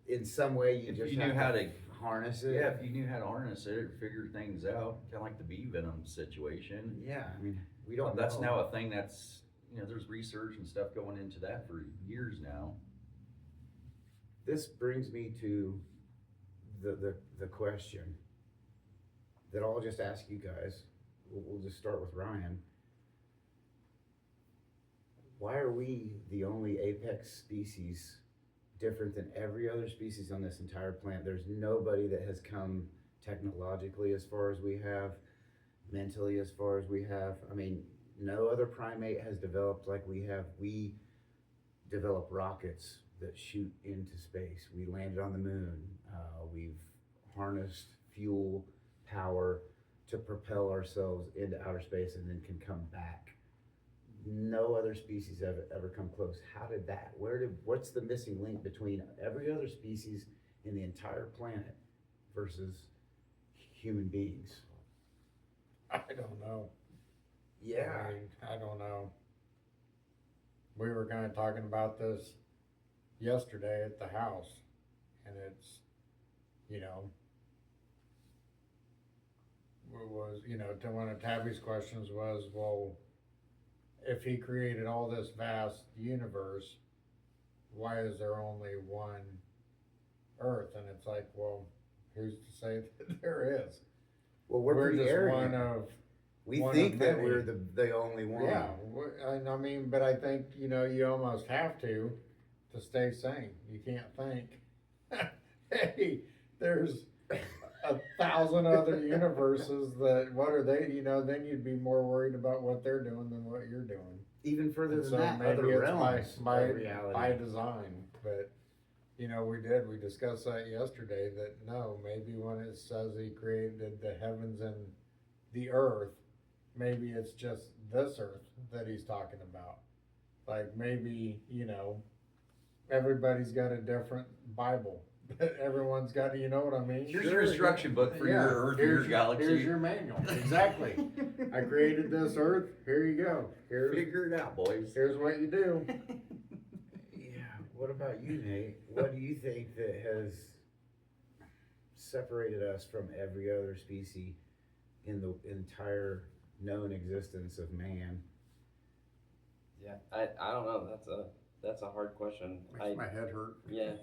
In some way, you If just you have knew how to harness it. Yeah, if you knew how to harness it or figure things out, kind of like the bee venom situation. Yeah, I mean, we don't. That's know. now a thing that's, there's research and stuff going into that for years now. This brings me to the question that I'll just ask you guys. We'll just start with Ryan. Why are we the only apex species different than every other species on this entire planet? There's nobody that has come technologically as far as we have, mentally as far as we have. I mean, no other primate has developed like we have. We develop rockets that shoot into space. We landed on the moon. We've harnessed fuel power to propel ourselves into outer space and then can come back. No other species have ever come close. How did that? What's the missing link between every other species in the entire planet versus human beings? I don't know. Yeah. I don't know. We were kind of talking about this yesterday at the house, and it's, to one of Tabby's questions was, well, if he created all this vast universe, why is there only one Earth? And it's like, well, who's to say that there is? Well, we're pretty just arrogant. one of. We one think of that many. we're the only one. Yeah, I mean, but I think, you almost have to stay sane. You can't think, hey, there's 1,000 other universes that, what are they, then you'd be more worried about what they're doing than what you're doing. Even further And than so that, maybe other it's realms by of reality. by design, but, we discussed that yesterday, that no, maybe when it says he created the heavens and the earth, maybe it's just this earth that he's talking about. Like maybe, everybody's got a different Bible. Everyone's got, you know what I mean? Here's your instruction book for your Earth, your galaxy. Here's your manual. Exactly. I created this earth. Here you go. Figure it out, boys. Here's what you do. Yeah. What about you, Nate? What do you think that has separated us from every other species in the entire known existence of man? Yeah, I don't know. That's a hard question. Makes my head hurt. Yeah,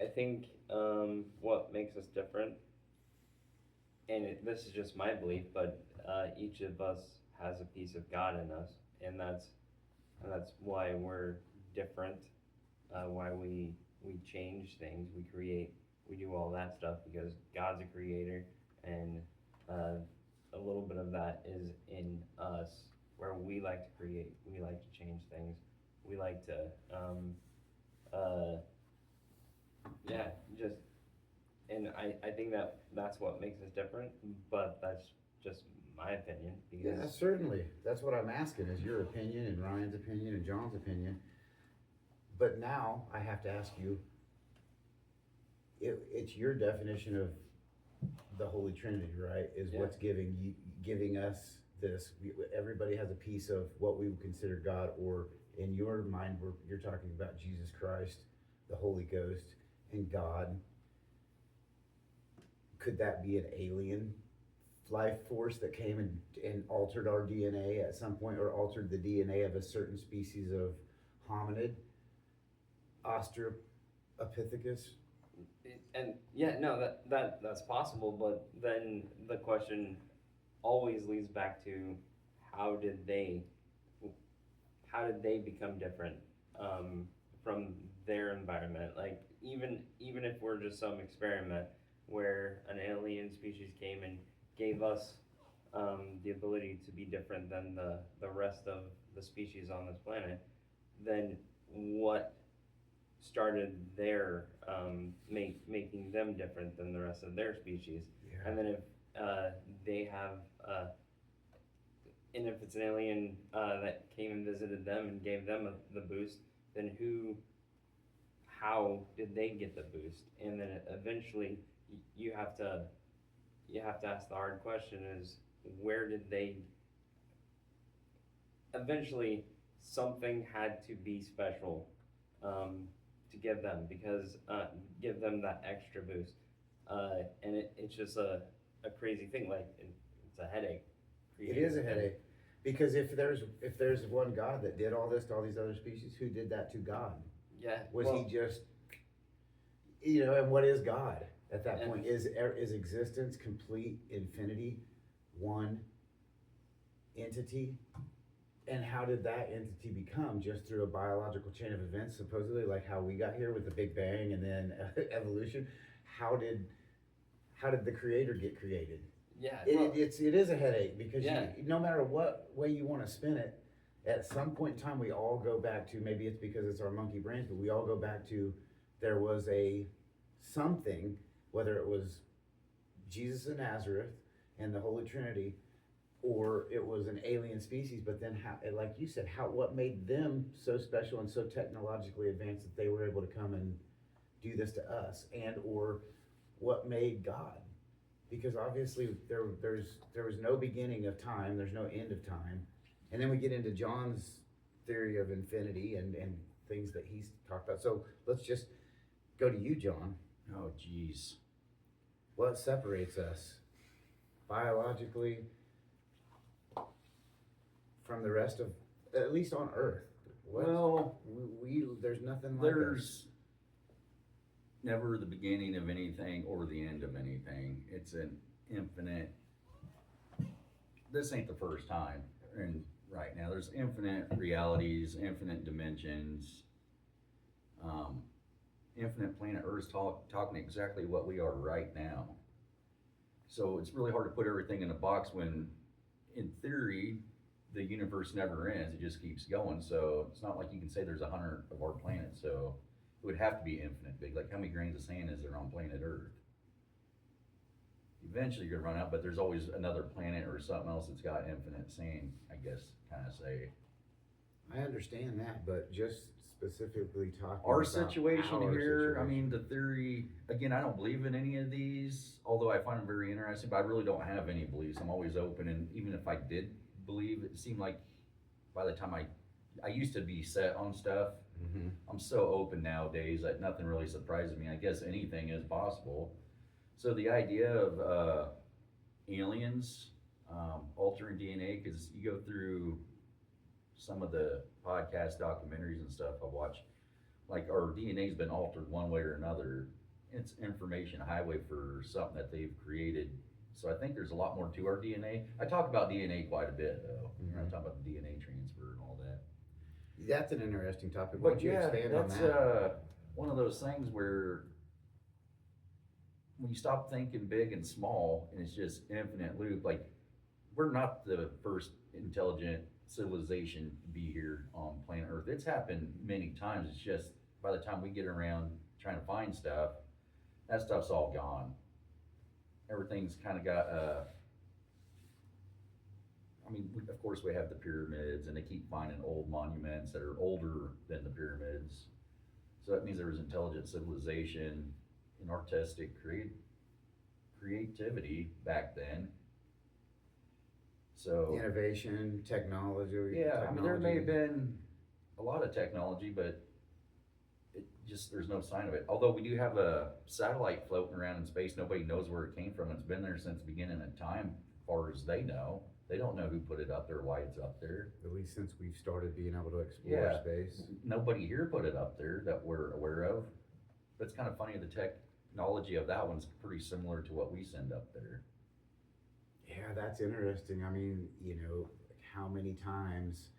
I think what makes us different, and this is just my belief, but each of us has a piece of God in us, and that's why we're different. Why we change things, we create, we do all that stuff because God's a creator, and a little bit of that is in us, where we like to create, we like to change things, we like to and I think that's what makes us different, but that's just my opinion, because Yeah, certainly. That's what I'm asking, is your opinion and Ryan's opinion and John's opinion. But now I have to ask you, it's your definition of the Holy Trinity, right? Is Yeah. what's giving us this. Everybody has a piece of what we would consider God, or in your mind, you're talking about Jesus Christ, the Holy Ghost, and God. Could that be an alien life force that came and altered our DNA at some point, or altered the DNA of a certain species of hominid, Australopithecus? And yeah, no, that's possible, but then the question always leads back to how did they how did they become different from their environment? Like even if we're just some experiment where an alien species came and gave us the ability to be different than the rest of the species on this planet, then what started their making them different than the rest of their species? Yeah. And then if they have and if it's an alien that came and visited them and gave them the boost, then how did they get the boost? And then eventually, you have to ask the hard question: is where did they? Eventually, something had to be special to give them because give them that extra boost, and it's just a crazy thing. Like it's a headache. It is a headache, because if there's one God that did all this to all these other species, who did that to God? Yeah. Was well, he just, and what is God at that And- point? Is existence complete infinity, one entity? And how did that entity become? Just through a biological chain of events, supposedly, like how we got here with the Big Bang and then evolution? How did the creator get created? Yeah. It is a headache, because Yeah. no matter what way you want to spin it, at some point in time we all go back to, maybe it's because it's our monkey brains, but we all go back to, there was a something, whether it was Jesus of Nazareth and the Holy Trinity, or it was an alien species. But then how, like you said, what made them so special and so technologically advanced that they were able to come and do this to us? And or what made God? Because obviously there was no beginning of time, there's no end of time. And then we get into John's theory of infinity and things that he's talked about. So let's just go to you, John. Oh, geez. What separates us biologically from the rest of, at least on Earth? Well, there's nothing like us. there's never the beginning of anything or the end of anything. It's an infinite. This ain't the first time, and right now there's infinite realities, infinite dimensions, infinite planet Earth talking exactly what we are right now. So it's really hard to put everything in a box when, in theory, the universe never ends. It just keeps going. So it's not like you can say there's 100 of our planets. So it would have to be infinite big. Like, how many grains of sand is there on planet Earth? Eventually you're gonna run out, but there's always another planet or something else that's got infinite sand, I guess, kind of say. I understand that, but just specifically talking Our about situation our here, I situation. mean, the theory, again, I don't believe in any of these, although I find them very interesting, but I really don't have any beliefs. I'm always open, and even if I did believe, it seemed like by the time I used to be set on stuff. Mhm. I'm so open nowadays that nothing really surprises me. I guess anything is possible. So the idea of aliens altering DNA, because you go through some of the podcast documentaries and stuff I watch, like our DNA's been altered one way or another. It's information highway for something that they've created. So I think there's a lot more to our DNA. I talk about DNA quite a bit, though. I talk about the DNA transfer and all that. That's an interesting topic. Why But don't you yeah, expand on that's that? one of those things where when you stop thinking big and small and it's just infinite loop, like we're not the first intelligent civilization to be here on planet Earth. It's happened many times. It's just by the time we get around trying to find stuff, that stuff's all gone. Everything's kind of got I mean, of course, we have the pyramids, and they keep finding old monuments that are older than the pyramids. So that means there was intelligent civilization in our test. It created creativity back then. So, Innovation, technology. yeah, I mean, there may have technology. been a lot of technology, but it just, there's no sign of it. Although we do have a satellite floating around in space, nobody knows where it came from. It's been there since the beginning of time, as far as they know. They don't know who put it up there, why it's up there. At least since we've started being able to explore Yeah. space. Nobody here put it up there that we're aware of. But it's kind of funny, the technology of that one's pretty similar to what we send up there. Yeah, that's interesting. I mean, how many times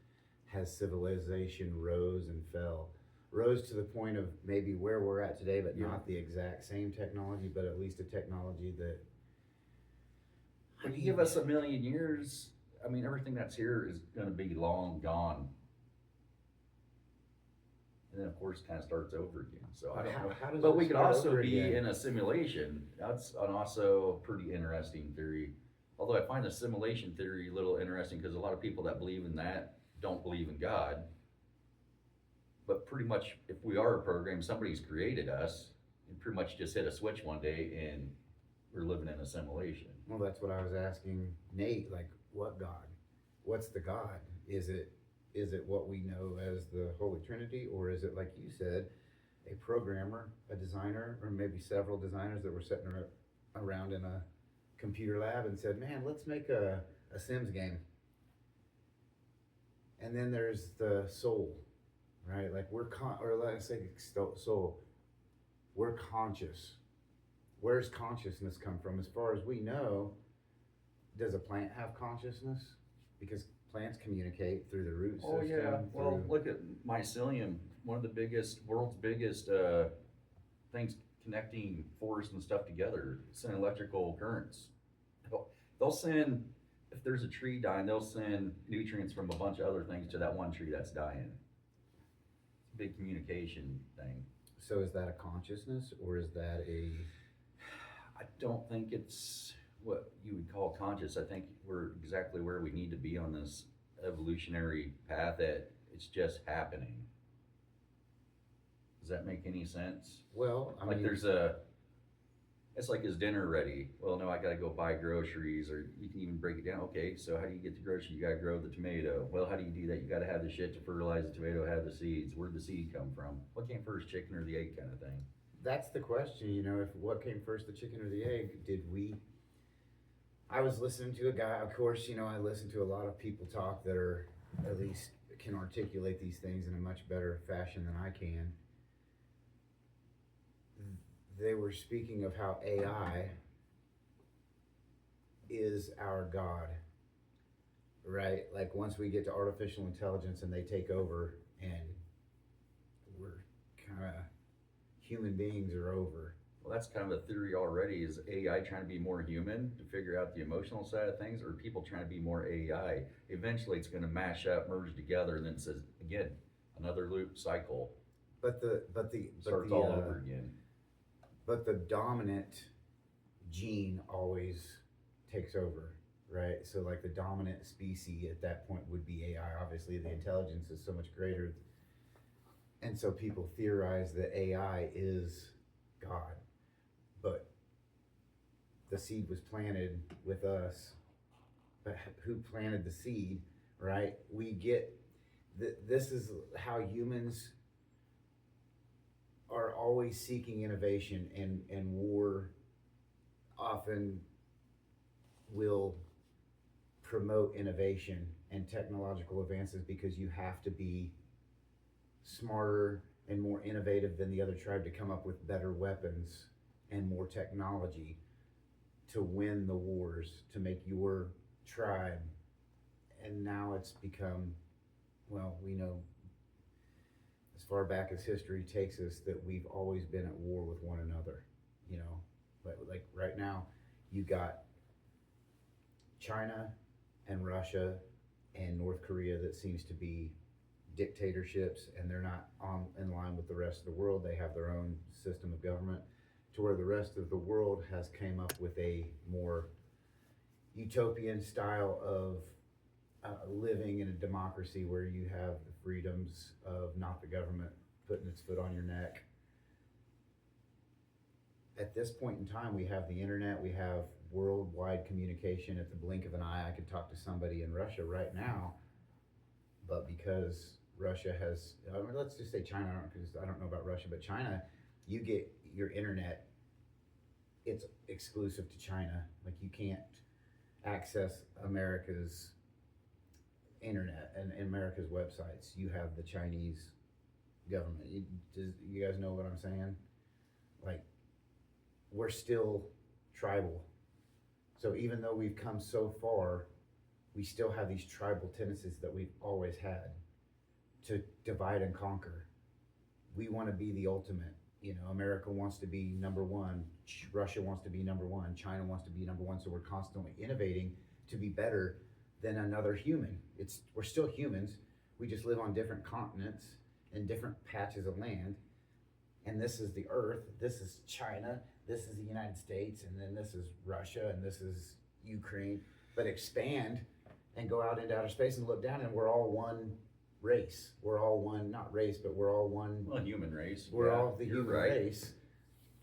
has civilization rose and fell? Rose to the point of maybe where we're at today, but Yeah. not the exact same technology, but at least a technology that. When you give us 1,000,000 years, I mean, everything that's here is gonna be long gone. And then, of course, it kind of starts over again, so I don't know. How does But it we could start also over be again? in a simulation. That's an also pretty interesting theory. Although I find the simulation theory a little interesting, because a lot of people that believe in that don't believe in God. But pretty much, if we are a program, somebody's created us, and pretty much just hit a switch one day and we're living in a simulation. Well, that's what I was asking Nate. Like, what God? What's the God? Is it what we know as the Holy Trinity, or is it, like you said, a programmer, a designer, or maybe several designers that were sitting around in a computer lab and said, "Man, let's make a Sims game." And then there's the soul, right? Like or let's say soul. We're conscious. Where's consciousness come from? As far as we know, does a plant have consciousness? Because plants communicate through the root system. Oh yeah, well, through- look at mycelium, one of the world's biggest, things connecting forests and stuff together, send electrical currents. They'll send, if there's a tree dying, they'll send nutrients from a bunch of other things to that one tree that's dying. It's a big communication thing. So is that a consciousness, or is that a? I don't think it's what you would call conscious. I think we're exactly where we need to be on this evolutionary path, that it's just happening. Does that make any sense? Well, I Like mean, it's like, is dinner ready? Well, no, I gotta go buy groceries, or you can even break it down. Okay, so how do you get the groceries? You gotta grow the tomato. Well, how do you do that? You gotta have the shit to fertilize the tomato, have the seeds. Where'd the seed come from? What came first, chicken or the egg kind of thing? that's the question. If what came first, the chicken or the egg? I was listening to a guy. Of course, I listen to a lot of people talk that are at least can articulate these things in a much better fashion than I can. They were speaking of how AI is our God, right? Like, once we get to artificial intelligence and they take over, and we're kind of human beings are over. Well, that's kind of a theory already. Is AI trying to be more human to figure out the emotional side of things, or people trying to be more AI? Eventually, it's going to mash up, merge together, and then it says again another loop cycle. But Starts the all over again. but the dominant gene always takes over, right? So, like, the dominant species at that point would be AI. Obviously, the intelligence is so much greater, and so people theorize that AI is God. But the seed was planted with us. But who planted the seed, right? We get this is how humans are always seeking innovation, and war often will promote innovation and technological advances, because you have to be smarter and more innovative than the other tribe to come up with better weapons and more technology to win the wars, to make your tribe. And now it's become, well, we know as far back as history takes us that we've always been at war with one another, but like right now you got China and Russia and North Korea that seems to be dictatorships, and they're not in line with the rest of the world. They have their own system of government, to where the rest of the world has came up with a more utopian style of living in a democracy, where you have the freedoms of not the government putting its foot on your neck. at this point in time, we have the internet, we have worldwide communication at the blink of an eye. I could talk to somebody in Russia right now, but because Russia has, let's just say China, because I don't know about Russia, but China, you get your internet, it's exclusive to China. Like you can't access America's internet and America's websites. You have the Chinese government. You guys know what I'm saying? Like, we're still tribal. So even though we've come so far, we still have these tribal tendencies that we've always had to divide and conquer. We want to be the ultimate. You know, America wants to be number one. Russia wants to be number one. China wants to be number one. So we're constantly innovating to be better than another human. We're still humans. We just live on different continents and different patches of land. And this is the Earth. This is China. This is the United States. And then this is Russia. And this is Ukraine. But expand and go out into outer space and look down, and we're all one race. We're all one, not race, but we're all one. Well, human race. We're yeah, all the you're human right. race,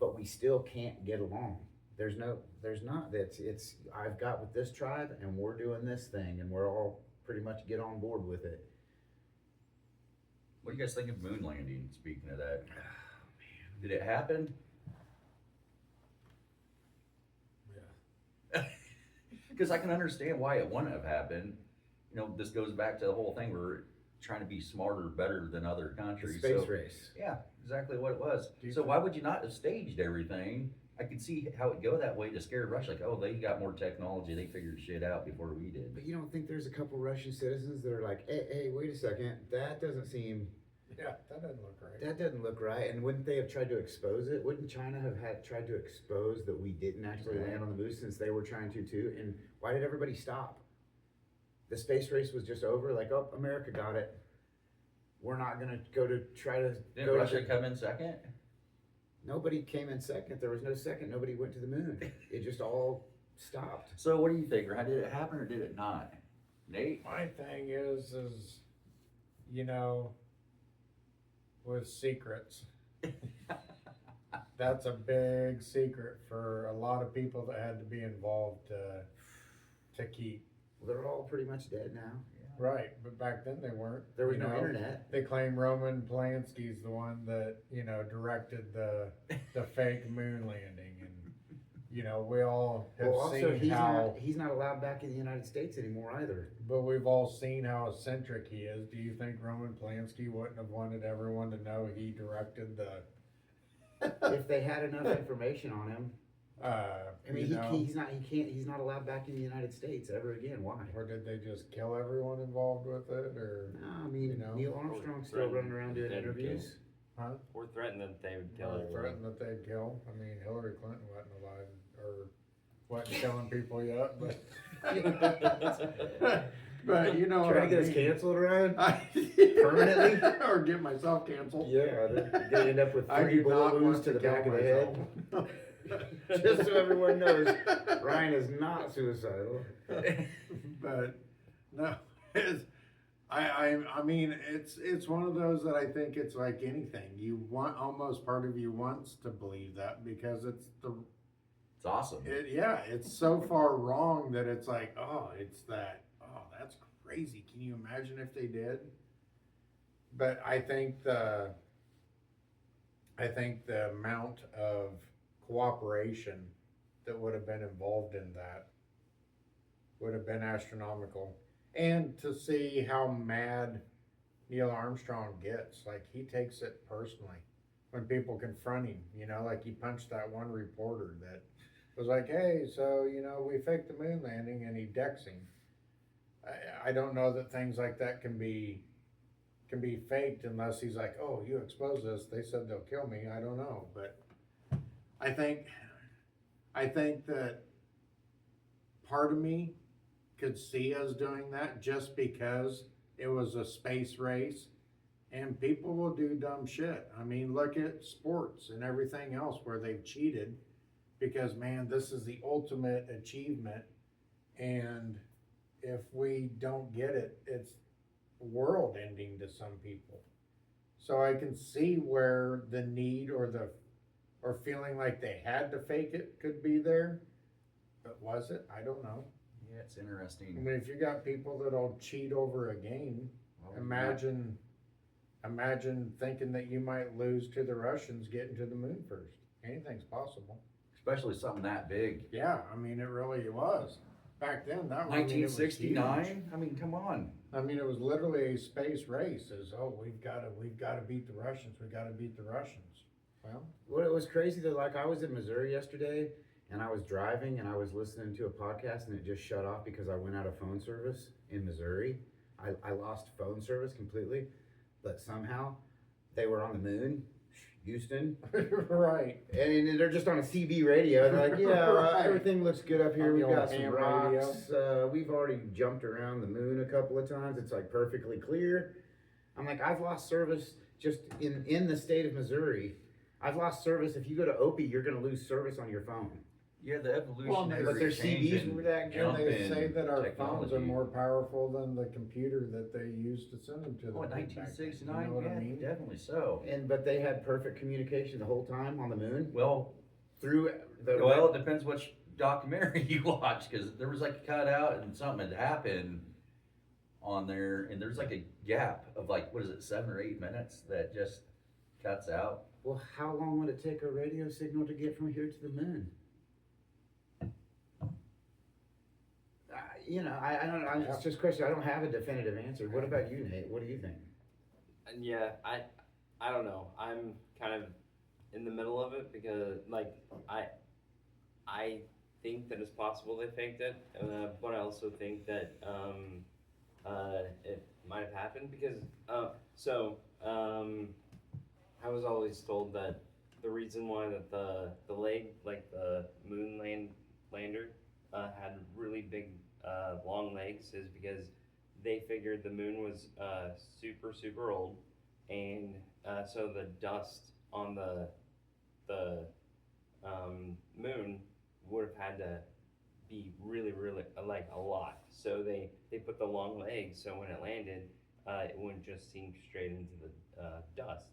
but we still can't get along. There's not. It's I've got with this tribe, and we're doing this thing, and we're all pretty much get on board with it. What do you guys think of moon landing? Speaking of that, did it happen? Yeah. Because I can understand why it wouldn't have happened. You know, this goes back to the whole thing. We're trying to be smarter, better than other The countries. space so, race. yeah, exactly what it was. Do you So think- why would you not have staged everything? I could see how it go that way to scare Russia. Like, oh, they got more technology. They figured shit out before we did. But you don't think there's a couple Russian citizens that are like, hey, wait a second, that doesn't seem, Yeah, that doesn't look right. that doesn't look right. And wouldn't they have tried to expose it? Wouldn't China have tried to expose that we didn't actually Right. land on the moon, since they were trying to too? And why did everybody stop? The space race was just over. Like, oh, America got it. We're not gonna go to try to Didn't go Russia to. come in second? Nobody came in second. There was no second. Nobody went to the moon. It just all stopped. So what do you think? Did it happen or did it not? Nate? My thing is, you know, with secrets, that's a big secret for a lot of people that had to be involved to keep. They're all pretty much dead now. Right, but back then they weren't. There was you no know? internet. They claim Roman Polanski's the one that, you know, directed the fake moon landing, and you know, we all have Well, also seen how. he's not allowed back in the United States anymore either. But we've all seen how eccentric he is. Do you think Roman Polanski wouldn't have wanted everyone to know he directed the? If they had enough information on him, I mean, you know, he's not allowed back in the United States ever again. Why? or did they just kill everyone involved with it, or No, I mean, You know? Neil Armstrong's still Threatened running around doing dead interviews. huh? Or threatened that they would kill Or everyone. threatened that they'd kill? I mean, Hillary Clinton wasn't alive or wasn't killing people yet, but you know what I Trying to get us mean. canceled, Ryan? Permanently, or get myself canceled. Yeah, they're gonna end up with I 3 do bullet not wounds want to the kill back of the head. myself. Just so everyone knows, Ryan is not suicidal. But no, I mean, it's one of those that I think it's like anything. You want, almost part of you wants to believe that because it's It's awesome. it's so far wrong that it's like, oh, that's crazy. Can you imagine if they did? But I think the amount of cooperation that would have been involved in that would have been astronomical. And to see how mad Neil Armstrong gets, like he takes it personally when people confront him, you know, like he punched that one reporter that was like, hey, so, you know, we faked the moon landing, and he decks him. I don't know that things like that can be faked unless he's like, oh, you expose this, they said they'll kill me. I don't know, but I think that part of me could see us doing that just because it was a space race, and people will do dumb shit. I mean, look at sports and everything else where they've cheated because, man, this is the ultimate achievement, and if we don't get it, it's world ending to some people. So I can see where the need or or feeling like they had to fake it could be there. But was it? I don't know. Yeah, it's I interesting. mean, if you got people that'll cheat over a game, Well, imagine thinking that you might lose to the Russians getting to the moon first. Anything's possible. especially something that big. Yeah, I mean, it really was. Back then, that was, I mean, it was huge. 1969? I mean, come on. I mean, it was literally a space race. Is we've got to beat the Russians. We got to beat the Russians. Well, Well, it was crazy though. Like I was in Missouri yesterday, and I was driving, and I was listening to a podcast, and it just shut off because I went out of phone service in Missouri. I lost phone service completely, but somehow they were on the moon, Houston, right. and they're just on a CB radio. They're like, yeah, Right. everything looks good up here. On the We've got old some ham rocks. We've already jumped around the moon a couple of times. It's like perfectly clear. I'm like, I've lost service just in the state of Missouri. I've lost service. If you go to Opie, you're going to lose service on your phone. Yeah, the evolutionary but their change CDs and were that good. jump And they in say that our phones are technology. more powerful than the computer that they used to send them to the Oh, moon back then. 1969? You know what Yeah, I mean? definitely so. But they had perfect communication the whole time on the moon Well, through the. well, it depends which documentary you watch, because there was like a cutout and something had happened on there, and there's like a gap of like, what is it, 7 or 8 minutes that just cuts out. Well, how long would it take a radio signal to get from here to the moon? I don't know. It's just a question. I don't have a definitive answer. What about you, Nate? What do you think? And yeah, I don't know. I'm kind of in the middle of it because like I think that it's possible they faked it, but I also think that it might have happened because I was always told that the reason why that the leg, like the lander had really big long legs is because they figured the moon was super old, and so the dust on the moon would have had to be really like a lot. So they put the long legs so when it landed, it wouldn't just sink straight into the dust.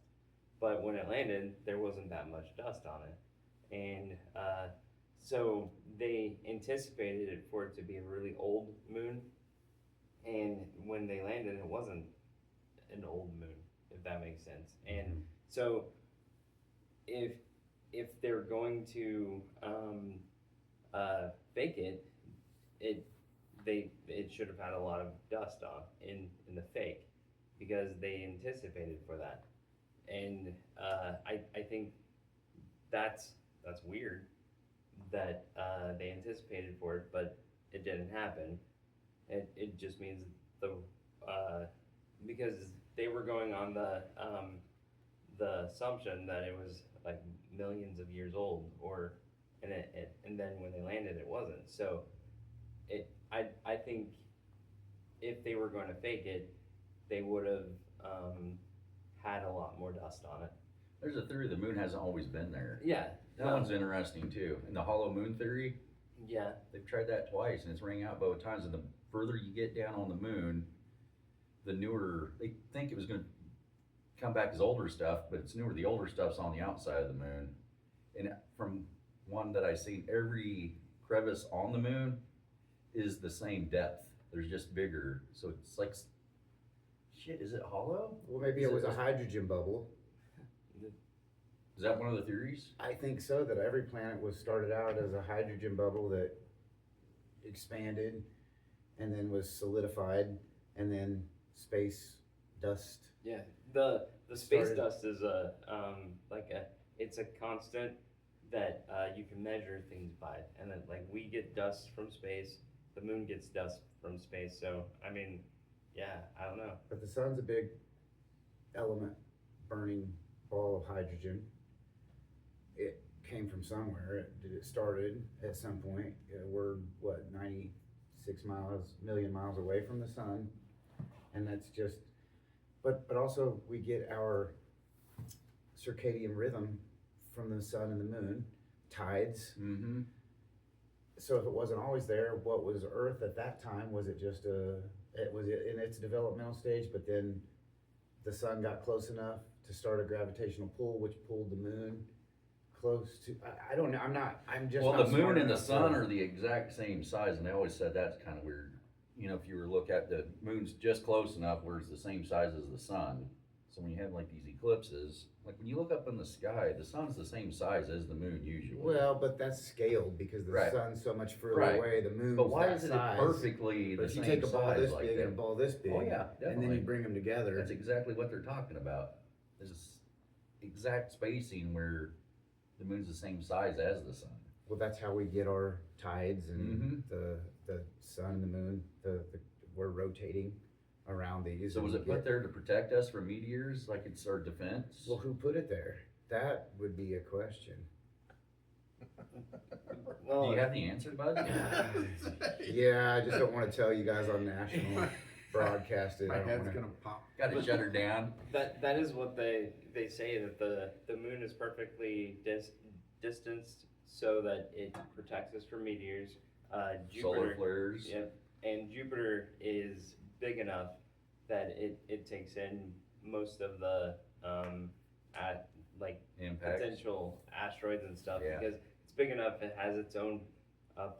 But when it landed, there wasn't that much dust on it, and so they anticipated it for it to be a really old moon, and when they landed, it wasn't an old moon, if that makes sense. And so, if they're going to fake it, it should have had a lot of dust on in the fake, because they anticipated for that, and I think that's weird that they anticipated for it, but it didn't happen. It just means because they were going on the assumption that it was like millions of years old, and then when they landed, it wasn't. So I think if they were going to fake it, they would have had a lot more dust on it. There's a theory the moon hasn't always been there. Yeah. That one's interesting too. And the hollow moon theory, Yeah. they've tried that twice and it's rang out both times. And the further you get down on the moon, the newer, they think it was going to come back as older stuff, but it's newer. The older stuff's on the outside of the moon. And from one that I've seen, every crevice on the moon is the same depth. There's just bigger. So it's like, shit, is it hollow? Well, maybe it was a hydrogen bubble. Is that one of the theories? I think so, that every planet was started out as a hydrogen bubble that expanded and then was solidified, and then space dust. Yeah, the space Started- dust is it's a constant that you can measure things by, and then like we get dust from space, the moon gets dust from space. So I mean, yeah, I don't know. But the sun's a big element, burning ball of hydrogen. It came from somewhere. It started at some point. We're what, 96 million miles away from the sun, and that's just. But also we get our circadian rhythm from the sun and the moon, tides. Mm-hmm. So if it wasn't always there, what was Earth at that time? Was it just it was in its developmental stage, but then the sun got close enough to start a gravitational pull, which pulled the moon close to, I don't know, I'm just Well, not the moon smart and the enough sun to- are the exact same size, and they always said that's kind of weird. You know, if you were to look at the moon's just close enough where it's the same size as the sun. So when you have like these eclipses, like when you look up in the sky, the sun's the same size as the moon usually. Well, but that's scaled because the Right. sun's so much further Right. away, the moon's But why that is it size. perfectly But the if you same take a ball size this like big that? and a ball this big, Oh yeah, and then definitely. you bring them together. That's exactly what they're talking about. This exact spacing where the moon's the same size as the sun. Well, that's how we get our tides and Mhm. the sun and the moon. We're rotating around these. So and was we it put get- there to protect us from meteors, like it's our defense? Well, who put it there? That would be a question. Do Well, you have the answer, bud? Yeah, I just don't want to tell you guys on national broadcast it. My I don't head's wanna- gonna pop. Gotta shut her down. that is what they say, that the moon is perfectly distanced so that it protects us from meteors. Solar Jupiter, flares. yep, and Jupiter is big enough that it takes in most of the like Impacts. potential asteroids and stuff, Yeah. because it's big enough. It has its own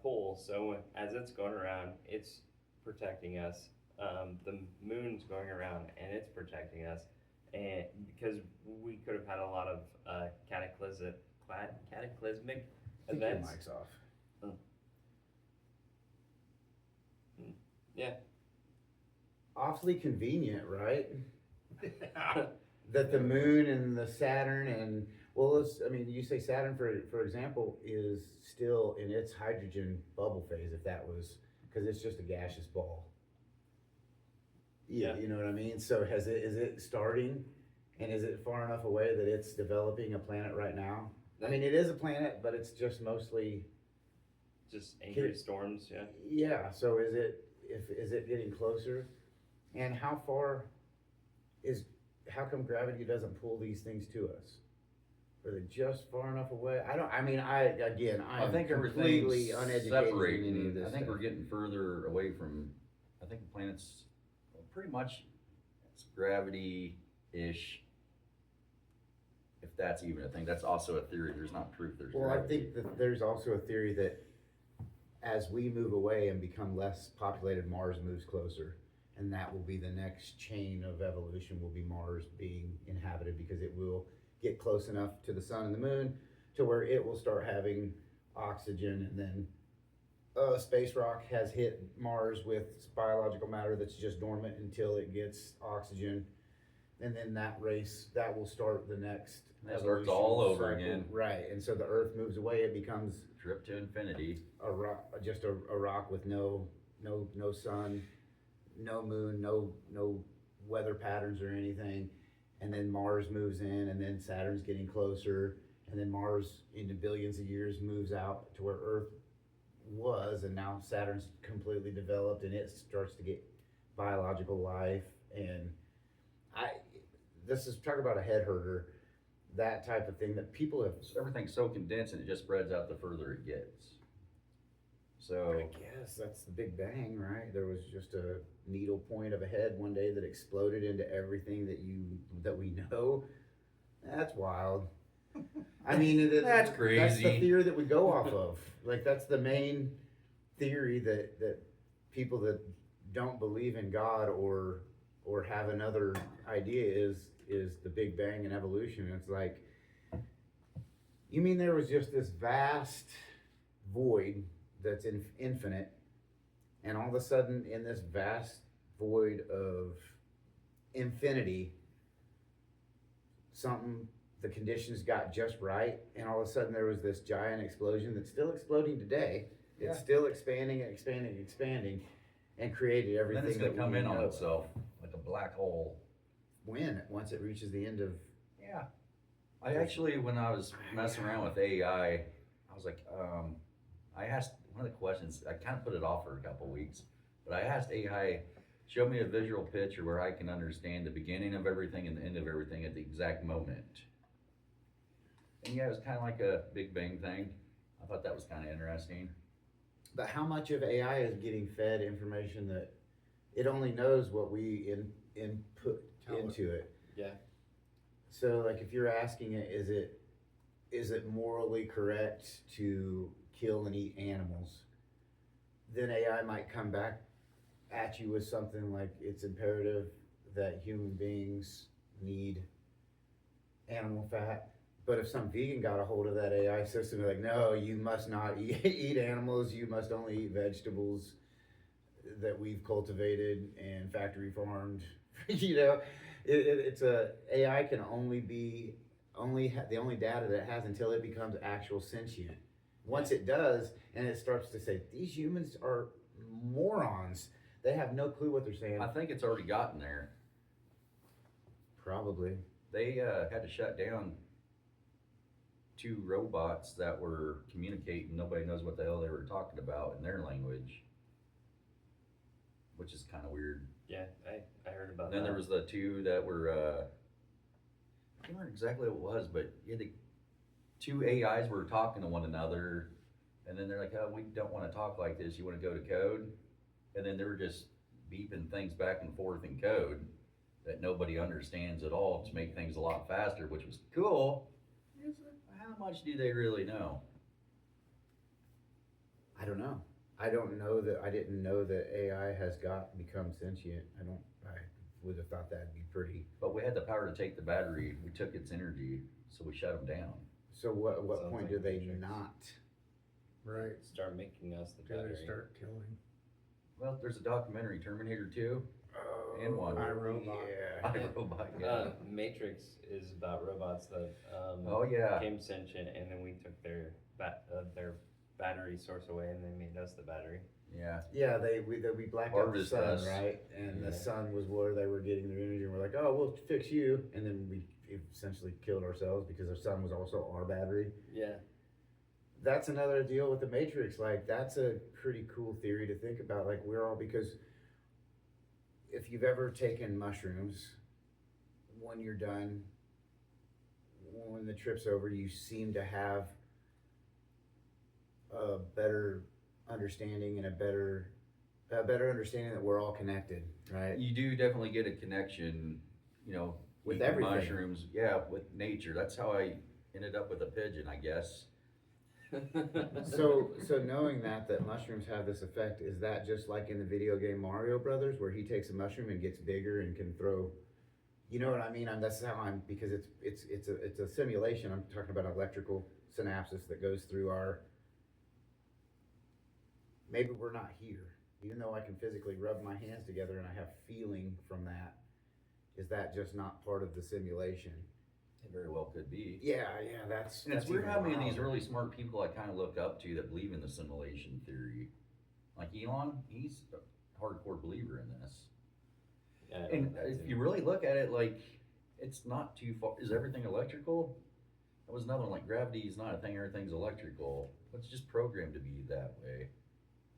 pole, so as it's going around, it's protecting us. The moon's going around and it's protecting us, and because we could have had a lot of cataclysmic I think your events. mic's off. Yeah. Awfully convenient, right? That the moon and the Saturn and, well, you say Saturn, for example, is still in its hydrogen bubble phase, if that was, because it's just a gaseous ball. Yeah, Yeah. you know what I mean? So is it starting, and is it far enough away that it's developing a planet right now? I mean, it is a planet, but it's just mostly, Just angry storms, yeah. yeah, so is it getting closer? And how come gravity doesn't pull these things to us? Are they just far enough away? I am I think completely everything's uneducated in any of separating. this I think stuff. we're getting further away from, I think the planet's pretty much, it's gravity-ish. If that's even a thing, that's also a theory. There's not proof there's Well, I gravity. think that there's also a theory that as we move away and become less populated, Mars moves closer. And that will be the next chain of evolution, will be Mars being inhabited, because it will get close enough to the sun and the moon to where it will start having oxygen, and then space rock has hit Mars with biological matter that's just dormant until it gets oxygen. And then that will start the next That starts evolution all over cycle. again. Right, and so the Earth moves away, it becomes Trip to infinity. a rock, just a rock with no sun, no moon, no weather patterns or anything. And then Mars moves in, and then Saturn's getting closer, and then Mars into billions of years moves out to where Earth was, and now Saturn's completely developed and it starts to get biological life. And this is, talk about a head herder, that type of thing that people have. Everything's so condensed and it just spreads out the further it gets. So, I guess that's the Big Bang, right? There was just a needle point of a head one day that exploded into everything that we know. That's wild. I mean, That's That's the crazy. theory that we go off of. Like, that's the main theory that people that don't believe in God or have another idea is the Big Bang and evolution. And it's like, you mean there was just this vast void that's infinite, and all of a sudden in this vast void of infinity, the conditions got just right, and all of a sudden there was this giant explosion that's still exploding today. Yeah. It's still expanding and expanding and expanding, and created then everything it's gonna that come we in on know. itself like a black hole. Once it reaches the end of, Yeah. I actually, when I was messing around with AI, I was like, I asked one of the questions, I kind of put it off for a couple of weeks, but I asked AI, show me a visual picture where I can understand the beginning of everything and the end of everything at the exact moment. And yeah, it was kind of like a Big Bang thing. I thought that was kind of interesting. but how much of AI is getting fed information that it only knows what we input Tell it. into it? Yeah. So, like, if you're asking it, is it morally correct to kill and eat animals? Then AI might come back at you with something like it's imperative that human beings need animal fat. But if some vegan got a hold of that AI system, they're like, no, you must not eat animals. You must only eat vegetables that we've cultivated and factory farmed. You know, it's a AI can only be the only data that it has until it becomes actual sentient. Once it does, and it starts to say these humans are morons. They have no clue what they're saying. I think it's already gotten there. Probably. They had to shut down 2 robots that were communicating. Nobody knows what the hell they were talking about in their language, which is kind of weird. Yeah, I heard about Then that. there was the 2 that were, I can't remember exactly what it was, but yeah, the 2 AIs were talking to one another, and then they're like, oh, we don't want to talk like this. You want to go to code? And then they were just beeping things back and forth in code that nobody understands at all to make things a lot faster, which was cool. How much do they really know? I don't know. I don't know that. I didn't know that AI has become sentient. I would have thought that'd be pretty. But we had the power to take the battery. We took its energy, so we shut them down. So what Sounds point like do they Matrix. not? Right. Start making us the Do battery. they start killing? Well, there's a documentary, Terminator 2, and one. iRobot. Yeah. iRobot, yeah. Matrix is about robots that Oh yeah. became sentient, and then we took their battery source away, and they made us the battery. Yeah. Yeah, we blacked out the Harvest sun, us. right? And the Yeah. sun was where they were getting their energy, and we're like, oh, we'll fix you, and then we essentially killed ourselves because the sun was also our battery. Yeah. That's another deal with the Matrix. Like, that's a pretty cool theory to think about. Like, we're all, because if you've ever taken mushrooms, when you're done, when the trip's over, you seem to have a better understanding and a better understanding that we're all connected, right? You do definitely get a connection, you know, With eating everything. mushrooms. Yeah, with nature. That's how I ended up with a pigeon, I guess. So knowing that mushrooms have this effect, is that just like in the video game Mario Brothers, where he takes a mushroom and gets bigger and can throw, you know what I mean? That's how I'm, because it's a simulation. I'm talking about electrical synapses that goes through our. Maybe we're not here, even though I can physically rub my hands together and I have feeling from that. Is that just not part of the simulation? It very well could be. Yeah, that's. And it's that's weird even how many of these wilder. really smart people I kind of look up to that believe in the simulation theory. Like Elon, he's a hardcore believer in this. Yeah, I know And that if too. you really look at it, like, it's not too far. Is everything electrical? That was another one. Like, gravity is not a thing. Everything's electrical. It's just programmed to be that way.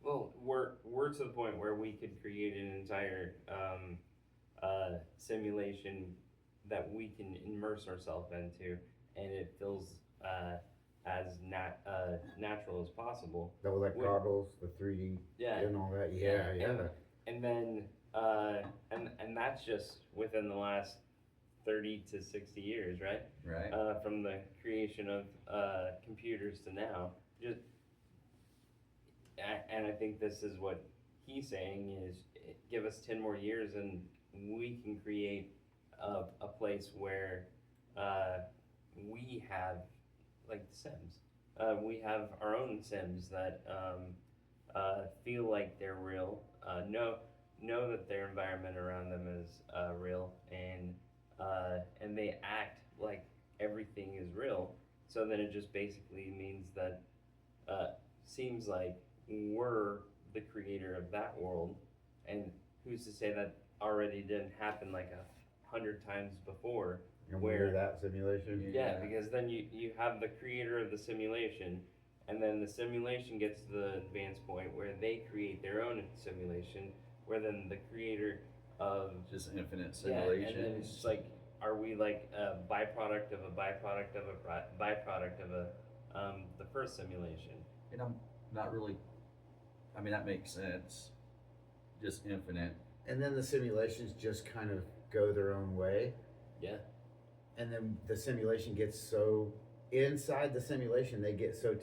Well, we're to the point where we could create an entire simulation that we can immerse ourselves into, and it feels as natural as possible. That was like Wait. goggles, the 3D Yeah, and all that. Yeah. and then and that's just within the last 30 to 60 years, right? Right? From the creation of computers to now. And I think this is what he's saying is, give us 10 more years and we can create a place where we have, like the Sims, we have our own Sims that feel like they're real, know that their environment around them is real, and they act like everything is real. So then it just basically means that seems like we're the creator of that world, and who's to say that already didn't happen like 100 times before? And Where- we're that simulation. Yeah, because then you have the creator of the simulation, and then the simulation gets to the advanced point where they create their own simulation, where then the creator of Just infinite yeah, simulations. and then it's just like, are we like a byproduct of a byproduct of a byproduct of the first simulation? And I'm not really. I mean, that makes sense. Just infinite. And then the simulations just kind of go their own way. Yeah. And then the simulation gets so inside the simulation, they get so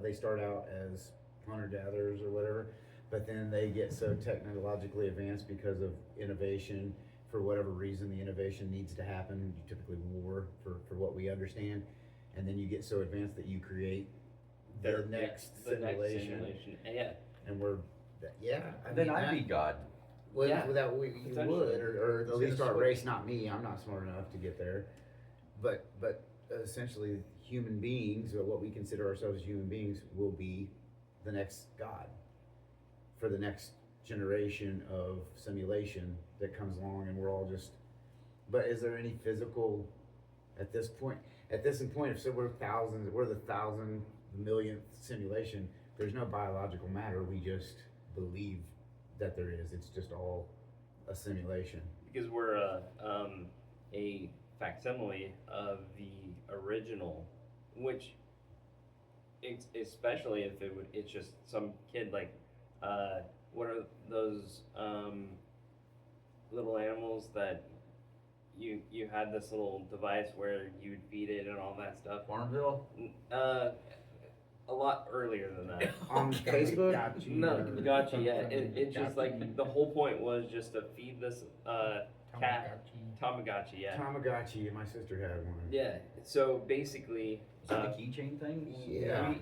they start out as hunter-gatherers or whatever, but then they get so technologically advanced because of innovation. For whatever reason, the innovation needs to happen, typically war, for what we understand. And then you get so advanced that you create the next simulation. Yeah. And we're, yeah. Then I'd be God. Well, Yeah, you would, or at It's least gonna our switch. race, not me. I'm not smart enough to get there. But essentially, human beings, or what we consider ourselves as human beings, will be the next God for the next generation of simulation that comes along, and we're all just. But is there any physical at this point? At this point, if so, we're the 1,000 millionth simulation. There's no biological matter. We just believe that there is. It's just all a simulation. Because we're a facsimile of the original, which especially if it's just some kid like what are those little animals that you had this little device where you'd feed it and all that stuff. Farmville? A lot earlier than that. On Facebook? No, gotcha. Yeah, it just like the whole point was just to feed this cat Tamagotchi. Yeah. Tamagotchi, my sister had one. Yeah. So basically, Is that the keychain thing? Yeah.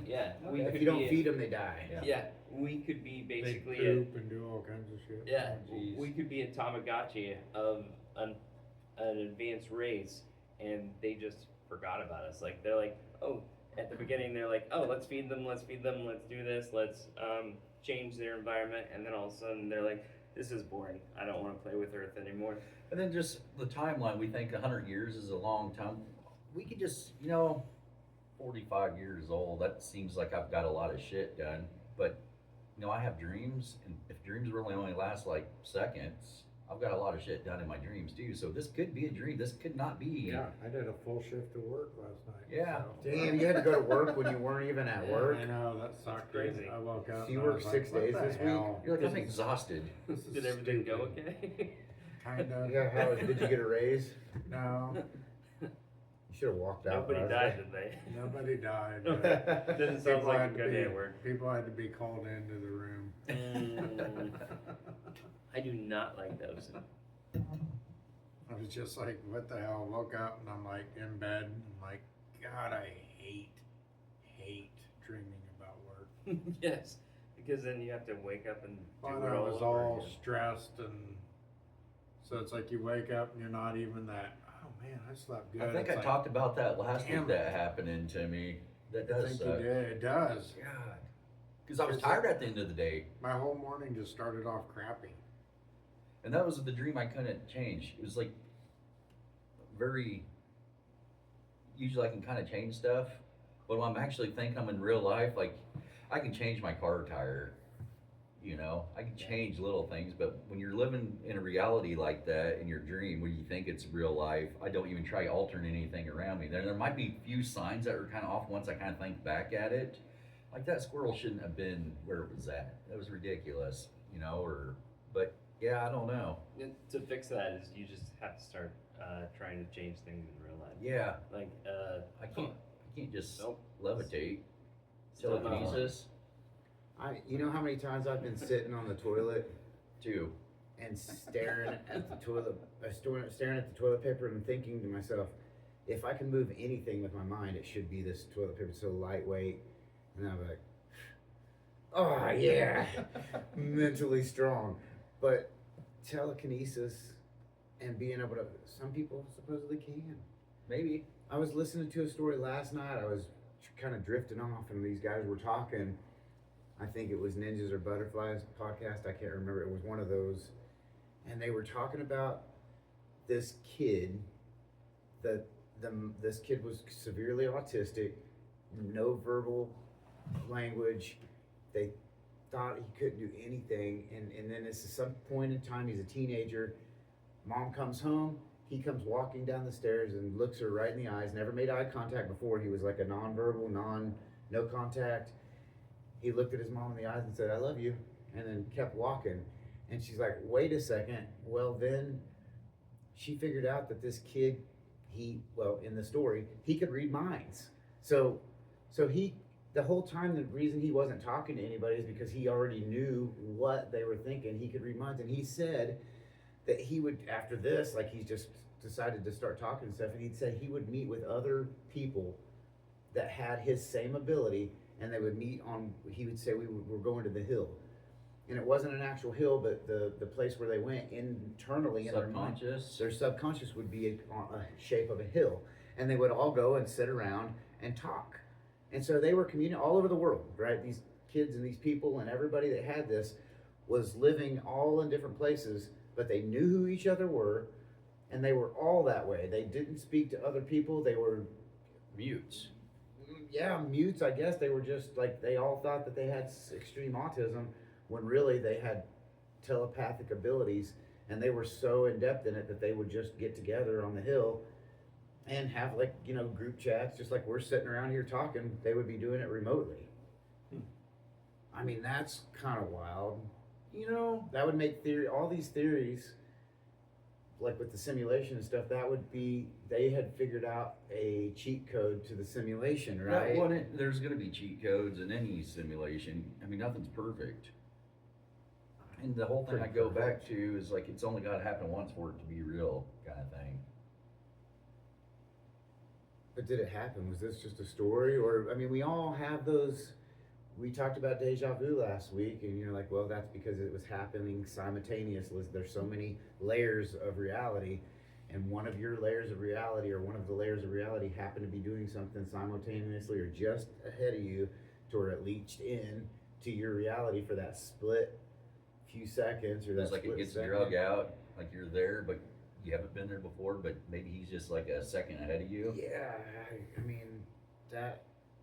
We If could you don't be feed them, they die. yeah, we could be They basically poop and do all kinds of shit. yeah, Oh, jeez. we could be a Tamagotchi of an advanced race, and they just forgot about us. Like they're like, oh, at the beginning they're like, oh, let's feed them, let's do this, let's change their environment, and then all of a sudden they're like, this is boring. I don't want to play with Earth anymore. And then just the timeline, we think 100 years is a long time. We could just, 45 years old, that seems like I've got a lot of shit done. But, I have dreams, and if dreams really only last like seconds, I've got a lot of shit done in my dreams too. So this could be a dream. This could not be. Yeah, I did a full shift of work last night. Yeah. so- Damn, you had to go to work when you weren't even at Yeah, work. I know, that sucked. crazy. I woke up. So you and I worked was 6 like, days what the this week? hell? You're like, I'm exhausted. This is Did everything go stupid. okay? Kinda. Yeah, did you get a raise? No, You should have walked out. Nobody last died, day. did they? nobody died. Doesn't sound People like a had to good day be- at work. People had to be called into the room. I do not like those. I was just like, what the hell? Woke up and I'm like in bed. I'm like, God, I hate dreaming about work. Yes, because then you have to wake up and do Well, it I all was over all again. stressed, and so it's like you wake up and you're not even that. Oh man, I slept good. I think It's I like, talked about that last damn week, that happening to me. That I does think suck. you did. It does. God. Because I was tired at the end of the day. My whole morning just started off crappy. And that was the dream I couldn't change. It was like very, usually I can kind of change stuff, but when I'm actually thinking I'm in real life, like I can change my car tire, I can change little things, but when you're living in a reality like that in your dream where you think it's real life, I don't even try altering anything around me. There might be a few signs that are kind of off once I kind of think back at it. Like that squirrel shouldn't have been where it was at. That was ridiculous, but yeah, I don't know. To fix that is you just have to start trying to change things in real life. Yeah, Like I can't just Nope. levitate. Still not Telekinesis You know how many times I've been sitting on the toilet too. and staring at the toilet, staring at the toilet paper and thinking to myself, if I can move anything with my mind, it should be this toilet paper. It's so lightweight, and I'm like, oh yeah, mentally strong. But telekinesis and being able to, some people supposedly can. Maybe. I was listening to a story last night. I was kind of drifting off, and these guys were talking. I think it was Ninjas or Butterflies podcast. I can't remember. It was one of those, and they were talking about this kid. This kid was severely autistic, no verbal language. They thought he couldn't do anything, and then at some point in time, he's a teenager. Mom comes home. He comes walking down the stairs and looks her right in the eyes. Never made eye contact before. He was like a nonverbal, no contact. He looked at his mom in the eyes and said, "I love you," and then kept walking. And she's like, "Wait a second." Well, then she figured out that this kid, in the story, he could read minds. So, the whole time, the reason he wasn't talking to anybody is because he already knew what they were thinking. He could read minds, and he said that he would, after this, like he's just decided to start talking and stuff, and he'd say he would meet with other people that had his same ability, and they would meet on, he would say we're going to the hill. And it wasn't an actual hill, but the place where they went internally in their mind, Subconscious. their subconscious would be a shape of a hill. And they would all go and sit around and talk. And so they were communicating all over the world, right? These kids and these people and everybody that had this was living all in different places, but they knew who each other were, and they were all that way. They didn't speak to other people. They were, Mutes. yeah, mutes, I guess. They were just like, they all thought that they had extreme autism when really they had telepathic abilities, and they were so in depth in it that they would just get together on the hill and have, like, you know, group chats, just like we're sitting around here talking. They would be doing it remotely. I mean, that's kind of wild. You know, that would make all these theories, like with the simulation and stuff, that would be, they had figured out a cheat code to the simulation, right? Yeah, well, there's gonna be cheat codes in any simulation. I mean, nothing's perfect. And the whole thing I Pretty go perfect. back to is like, it's only gotta happen once for it to be real, kind of thing. But did it happen? Was this just a story? Or, I mean, we all have those. We talked about deja vu last week, and you're like, well, that's because it was happening simultaneously. There's so many layers of reality, and one of your layers of reality, or one of the layers of reality, happened to be doing something simultaneously or just ahead of you, to where it leached in to your reality for that split few seconds, or that It's like it split gets second. drug out, like you're there, but you haven't been there before, but maybe he's just like a second ahead of you. Yeah, I mean, that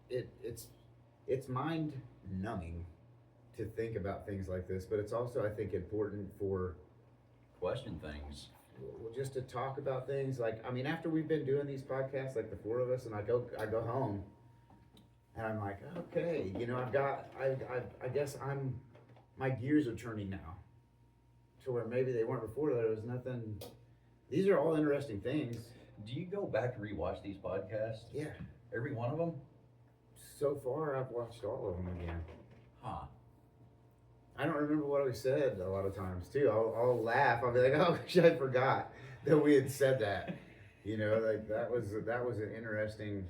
it's mind numbing to think about things like this, but it's also, I think, important for Question things. just to talk about things. Like, I mean, after we've been doing these podcasts, like the four of us, and I go home, and I'm like, okay, you know, I guess my gears are turning now, to where maybe they weren't before. There was nothing. These are all interesting things. Do you go back and rewatch these podcasts? Yeah. Every one of them? So far, I've watched all of them again. Huh. I don't remember what we said a lot of times too. I'll laugh. I'll be like, oh, gosh, I forgot that we had said that. You know, like that was an interesting.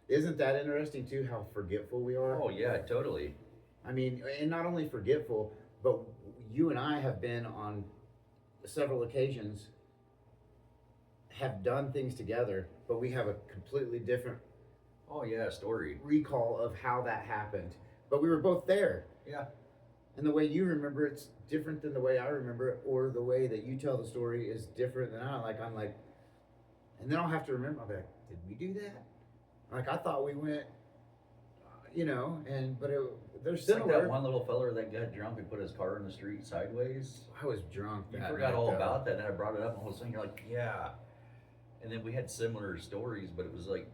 Isn't that interesting too? How forgetful we are. Oh yeah, totally. I mean, and not only forgetful, but you and I have been on several occasions, have done things together, but we have a completely different Oh yeah, story. recall of how that happened. But we were both there. Yeah. And the way you remember it's different than the way I remember it, or the way that you tell the story is different than I'm like, and then I'll have to remember, I'll be like, did we do that? Like, I thought we went, you know, but they're It's like similar. that one little feller that got drunk and put his car in the street sideways. I was drunk. You that forgot night, all though. about that, and I brought it up, and all of a sudden you're like, yeah. And then we had similar stories, but it was like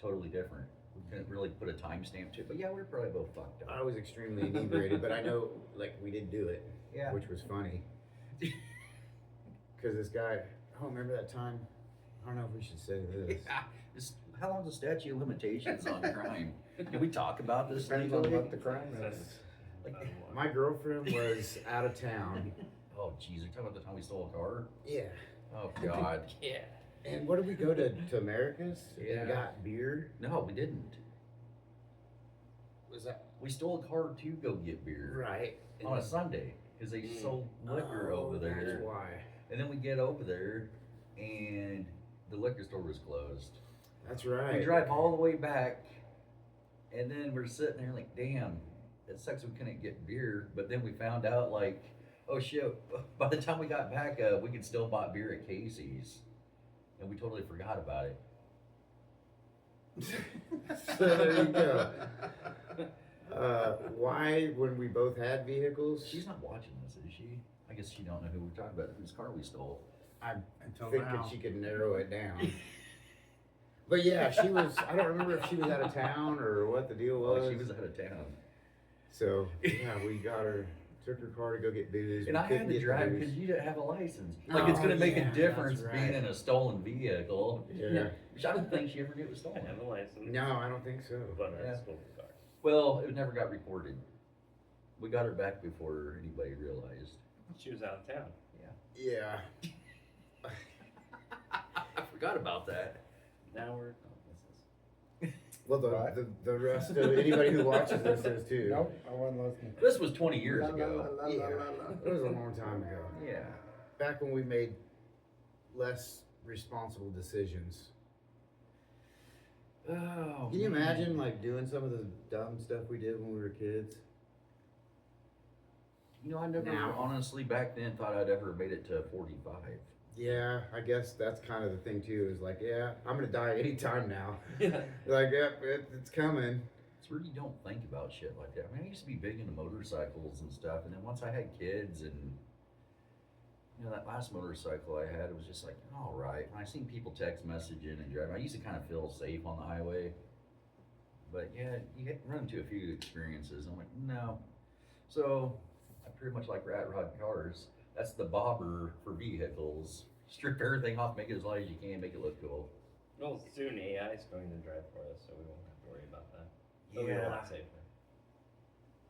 totally different. We couldn't really put a timestamp to it, but yeah, we were probably both fucked I up. was extremely inebriated, but I know, like, we did do it, Yeah. which was funny. Because this guy, oh, remember that time? I don't know if we should say this. Yeah. How long's the statute of limitations on crime? Can we talk about this Depends on legally? what the crime is. Like, My girlfriend was out of town. oh, jeez, you're talking about the time we stole a car? Yeah. Oh, God. Yeah. And what did we go to America's? Yeah. And got beer? No, we didn't. Was that We stole a car to go get beer right? on a Sunday because they sold liquor over That's there. why. And then we get over there, and the liquor store was closed. That's right. We drive all the way back, and then we're sitting there like, damn, it sucks we couldn't get beer. But then we found out, like, oh shit, by the time we got back, we could still buy beer at Casey's. And we totally forgot about it. So there you go. Why, when we both had vehicles? She's not watching this, is she? I guess she don't know who we're talking about, whose car we stole. I'm Until thinking now. she could narrow it down. But yeah, she was. I don't remember if she was out of town or what the deal was. Oh, she was out of town. So yeah, we got her. took her car to go get booze. And We I had couldn't to get drive booze. because you didn't have a license. Oh, Like, it's gonna make yeah, a difference that's being right. in a stolen vehicle. Yeah. Which I don't think she ever knew it was I stolen. have a license. No, I don't think so. But Yeah. I stole the car. Well, it never got reported. We got her back before anybody realized. She was out of town. Yeah. I forgot about that. Now we're. Well, What? the rest of anybody who watches this is too. Nope, I wasn't listening. This was 20 years La, la, ago. la, la, Yeah, la, la. it was a long time ago. Yeah. Back when we made less responsible decisions. Oh. Can you man. imagine like doing some of the dumb stuff we did when we were kids? You know, I never Now. honestly back then thought I'd ever made it to 45. Yeah, I guess that's kind of the thing too. Is like, yeah, I'm gonna die anytime now. Yeah. Like, yep, it's coming. It's where you don't think about shit like that. I mean, I used to be big into motorcycles and stuff, and then once I had kids and, you know, that last motorcycle I had, it was just like, all right. When I seen people text messaging and driving, I used to kind of feel safe on the highway. But yeah, you get run into a few experiences. I'm like, no. So I pretty much like rat rod cars. That's the bobber for vehicles. Strip everything off, make it as light as you can, make it look cool. Well, soon AI is going to drive for us, so we won't have to worry about that. It'll be a lot safer.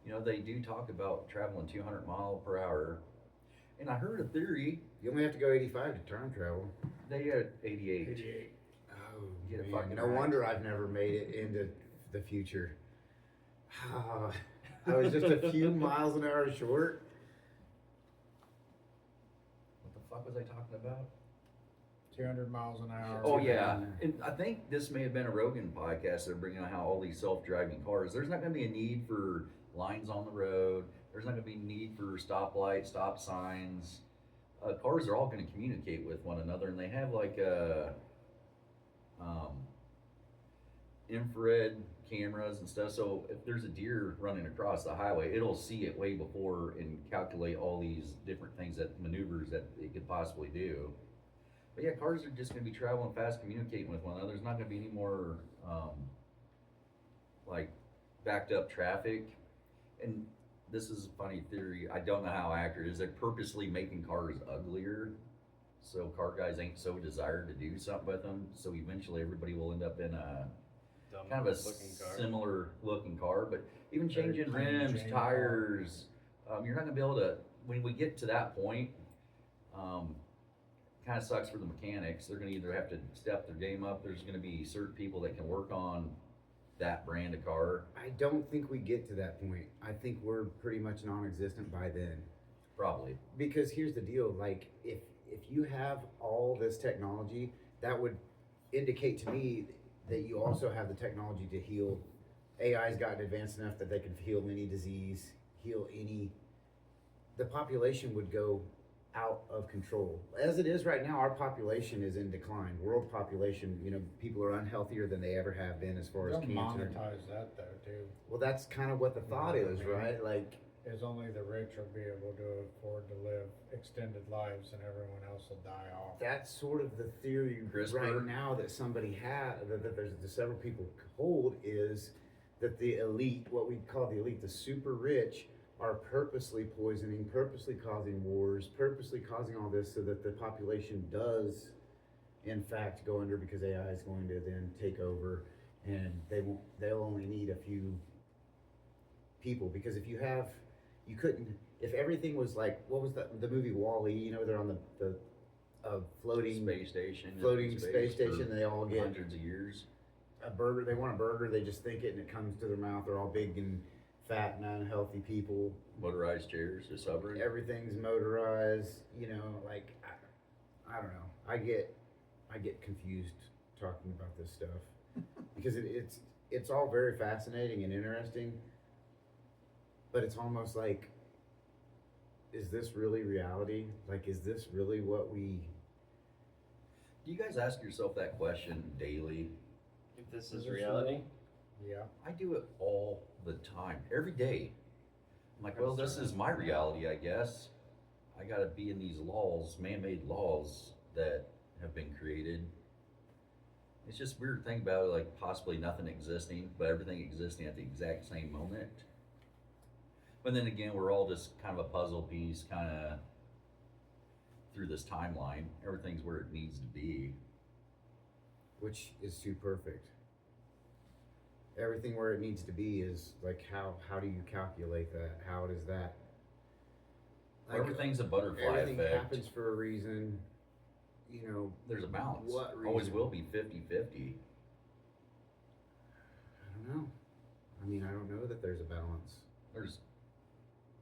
You know, they do talk about traveling 200 mile per hour. And I heard a theory, You only have to go 85 to time travel. they had 88. Oh, Get a man, fucking no right. wonder I've never made it into the future. I was just a few miles an hour short. What the fuck was I talking about? 200 miles an hour. Oh yeah, and I think this may have been a Rogan podcast. They're bringing out how all these self-driving cars. There's not going to be a need for lines on the road. There's not going to be a need for stoplights, stop signs. Cars are all going to communicate with one another, and they have like infrared cameras and stuff. So if there's a deer running across the highway, it'll see it way before and calculate all these different things that maneuvers that it could possibly do. But yeah, cars are just going to be traveling fast, communicating with one another. There's not going to be any more like backed up traffic. And this is a funny theory. I don't know how accurate it is. They're purposely making cars uglier, so car guys ain't so desired to do something with them. So eventually, everybody will end up in a Dumb kind of a looking car. similar looking car. But even Very changing plain rims, Jane tires, you're not going to be able to. When we get to that point, kind of sucks for the mechanics. They're going to either have to step their game up. There's going to be certain people that can work on that brand of car. I don't think we get to that point. I think we're pretty much non-existent by then. Probably. Because here's the deal, like if you have all this technology, that would indicate to me that you also have the technology to heal. AI's gotten advanced enough that they can heal any disease, heal any. The population would go out of control. As it is right now, our population is in decline. World population, you know, people are unhealthier than they ever have been as far as They'll cancer. monetize that though too. Well, that's kind of what the thought is, right? Like, Is only the rich will be able to afford to live extended lives and everyone else will die off. that's sort of the theory CRISPR. right now that somebody had, that there's several people hold, is that the elite, what we call the elite, the super rich, are purposely poisoning, purposely causing wars, purposely causing all this so that the population does, in fact, go under because AI is going to then take over, and they'll only need a few people. Because if you couldn't, if everything was like, what was the movie Wall-E, you know, they're on the floating Space station. floating space for station, they all get hundreds of years. a burger. They want a burger. They just think it, and it comes to their mouth. They're all big and fat and unhealthy people. Motorized chairs, just hovering. Everything's motorized. You know, like I don't know. I get confused talking about this stuff because it's all very fascinating and interesting, but it's almost like, is this really reality? Like, is this really what we? Do you guys ask yourself that question daily? If this Is is this reality, Yeah. I do it all the time, every day. I'm like, well, this is my reality, I guess. I gotta be in these laws, man-made laws that have been created. It's just weird to think about it, like possibly nothing existing, but everything existing at the exact same moment. But then again, we're all just kind of a puzzle piece, kind of through this timeline. Everything's where it needs to be. which is too perfect. Everything where it needs to be is like how do you calculate that? How does that? Everything's a butterfly Everything effect. happens for a reason. You know, There's a balance. What Always reason? will be 50-50. I don't know. I mean, I don't know that there's a balance There's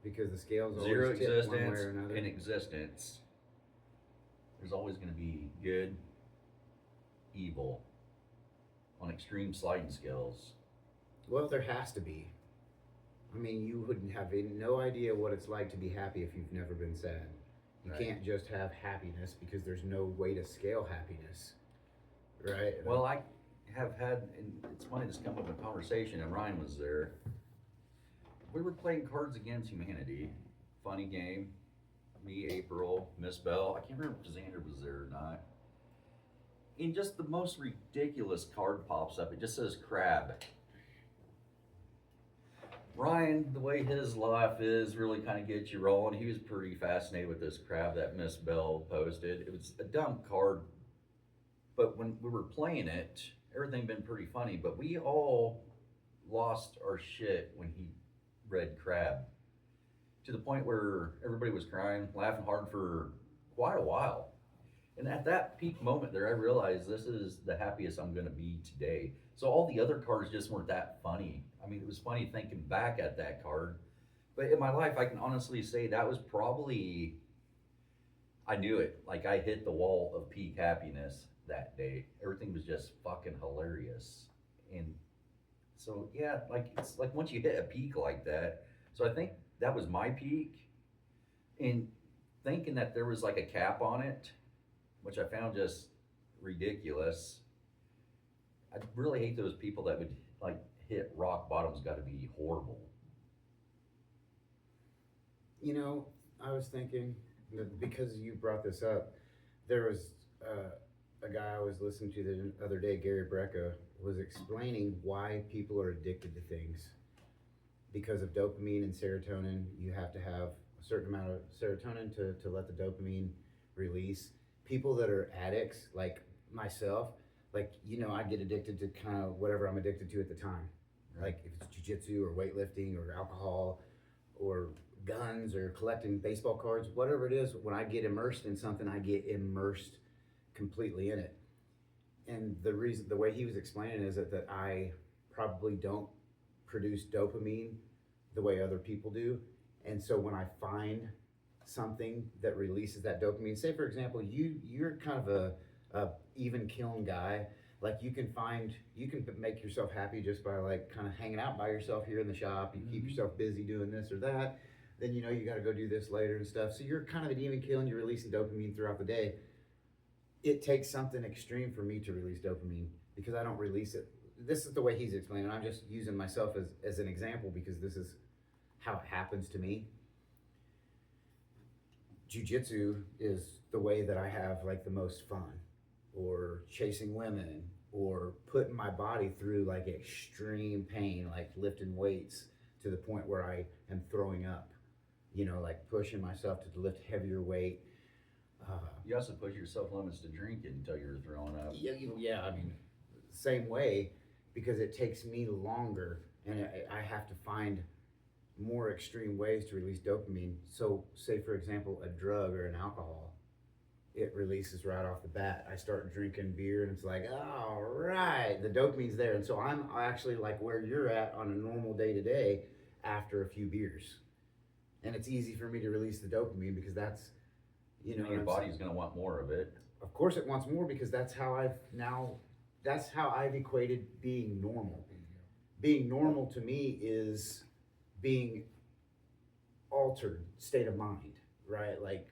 because the scales zero always tip one way existence or another. and existence. There's always going to be good, evil, on extreme sliding scales. Well, there has to be. I mean, you wouldn't have no idea what it's like to be happy if you've never been sad. You Right. can't just have happiness because there's no way to scale happiness, right? Well, I have had, and it's funny, this come up in a conversation, and Ryan was there. We were playing Cards Against Humanity, funny game. Me, April, Miss Bell. I can't remember if Xander was there or not. And just the most ridiculous card pops up. It just says crab. Ryan, the way his life is, really kind of gets you rolling. He was pretty fascinated with this crab that Miss Bell posted. It was a dumb card, but when we were playing it, everything been pretty funny. But we all lost our shit when he read crab, to the point where everybody was crying, laughing hard for quite a while. And at that peak moment there, I realized this is the happiest I'm going to be today. So all the other cards just weren't that funny. I mean, it was funny thinking back at that card. But in my life, I can honestly say that was probably, I knew it. Like, I hit the wall of peak happiness that day. Everything was just fucking hilarious. And so, yeah, like, it's like once you hit a peak like that. So I think that was my peak. And thinking that there was like a cap on it, which I found just ridiculous. I really hate those people that would like hit rock bottom's got to be horrible. You know, I was thinking that because you brought this up, there was a guy I was listening to the other day, Gary Brecka, was explaining why people are addicted to things. Because of dopamine and serotonin, you have to have a certain amount of serotonin to let the dopamine release. People that are addicts, like myself, like, you know, I get addicted to kind of whatever I'm addicted to at the time. Right. Like if it's jujitsu or weightlifting or alcohol or guns or collecting baseball cards, whatever it is, when I get immersed in something, I get immersed completely in it. And the way he was explaining is that I probably don't produce dopamine the way other people do. And so when I find something that releases that dopamine, say for example, you're kind of a even killing guy. Like you can make yourself happy just by like kind of hanging out by yourself here in the shop. You keep yourself busy doing this or that. Then you know you got to go do this later and stuff. So you're kind of an even kill and you're releasing dopamine throughout the day. It takes something extreme for me to release dopamine because I don't release it. This is the way he's explaining. I'm just using myself as an example because this is how it happens to me. Jiu-jitsu is the way that I have like the most fun, or chasing women, or putting my body through like extreme pain, like lifting weights to the point where I am throwing up, you know, like pushing myself to lift heavier weight. You also push yourself limits to drinking until you're throwing up. Yeah, I mean, same way, because it takes me longer and I have to find more extreme ways to release dopamine. So say for example, a drug or an alcohol, it releases right off the bat. I start drinking beer and it's like, all right, the dopamine's there. And so I'm actually like where you're at on a normal day to day after a few beers. And it's easy for me to release the dopamine because that's, you know, Your body's going to want more of it. of course it wants more because that's how I've equated being normal. Being normal to me is being altered state of mind, right? Like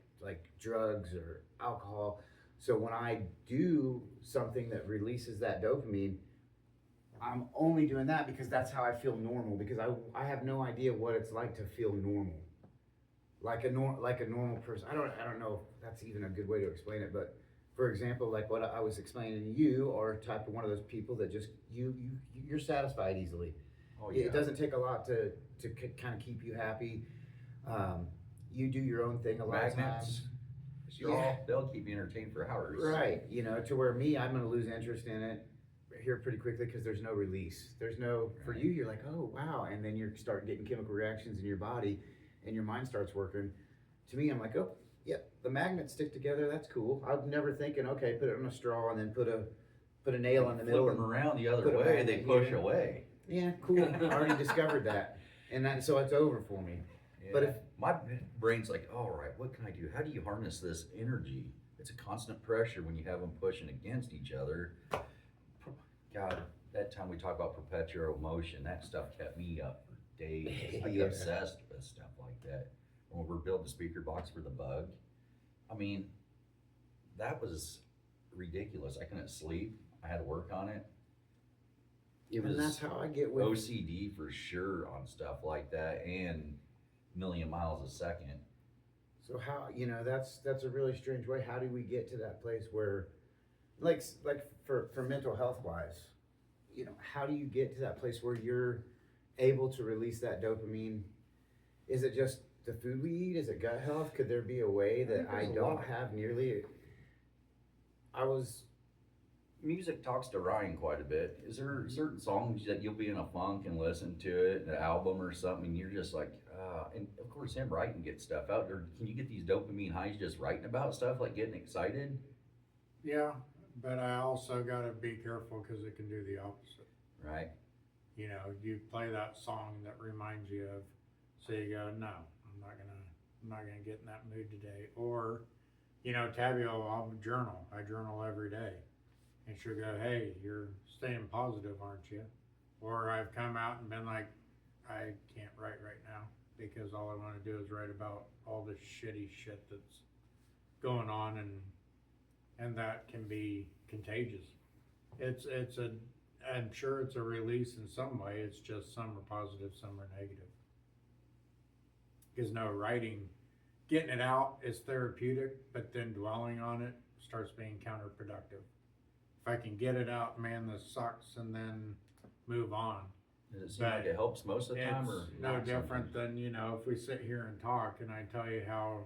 drugs or alcohol. So when I do something that releases that dopamine, I'm only doing that because that's how I feel normal, because I have no idea what it's like to feel normal. Like a normal person. I don't know if that's even a good way to explain it, but for example, like what I was explaining, you are type of one of those people that just you're satisfied easily. Oh, yeah. It doesn't take a lot to kind of keep you happy. You do your own thing a lot of Magnets, times. straw, they'll keep you entertained for hours. Right, you know, to where me, I'm gonna lose interest in it here pretty quickly because there's no release. There's no, for Right. you, you're like, oh, wow. And then you start getting chemical reactions in your body and your mind starts working. To me, I'm like, oh, yep, the magnets stick together. That's cool. I'm never thinking, okay, put it on a straw and then put a nail in the middle. Flip them And, around the other put a way, magnet they push here. away. yeah, cool. I already discovered that. And that, so it's over for me. But Yeah. if- My brain's like, all right, what can I do? How do you harness this energy? It's a constant pressure when you have them pushing against each other. God, that time we talked about perpetual motion, that stuff kept me up for days. I get Yeah. obsessed with stuff like that. When we're building the speaker box for the Bug, I mean, that was ridiculous. I couldn't sleep. I had to work on it. It and that's was how I get with OCD for sure on stuff like that, and million miles a second. So how, you know, that's a really strange way. How do we get to that place where, like for mental health wise, you know, how do you get to that place where you're able to release that dopamine? Is it just the food we eat? Is it gut health? Could there be a way that think I there's a don't lot. have nearly? I was Music talks to Ryan quite a bit. Is there certain songs that you'll be in a funk and listen to it, an album or something, and you're just like, and of course him writing gets stuff out there. Can you get these dopamine highs just writing about stuff, like getting excited? Yeah, but I also gotta be careful because it can do the opposite. Right? You know, you play that song that reminds you of, so you go, no, I'm not gonna get in that mood today. Or, you know, Tabby I'll journal. I journal every day. And she'll go, hey, you're staying positive, aren't you? Or I've come out and been like, I can't write right now because all I wanna do is write about all this shitty shit that's going on, and that can be contagious. I'm sure it's a release in some way, it's just some are positive, some are negative. Because no, writing, getting it out is therapeutic, but then dwelling on it starts being counterproductive. If I can get it out, man, this sucks, and then move on. Does it seem like it helps most of the time, or It's no not different sometimes? than, you know, if we sit here and talk and I tell you how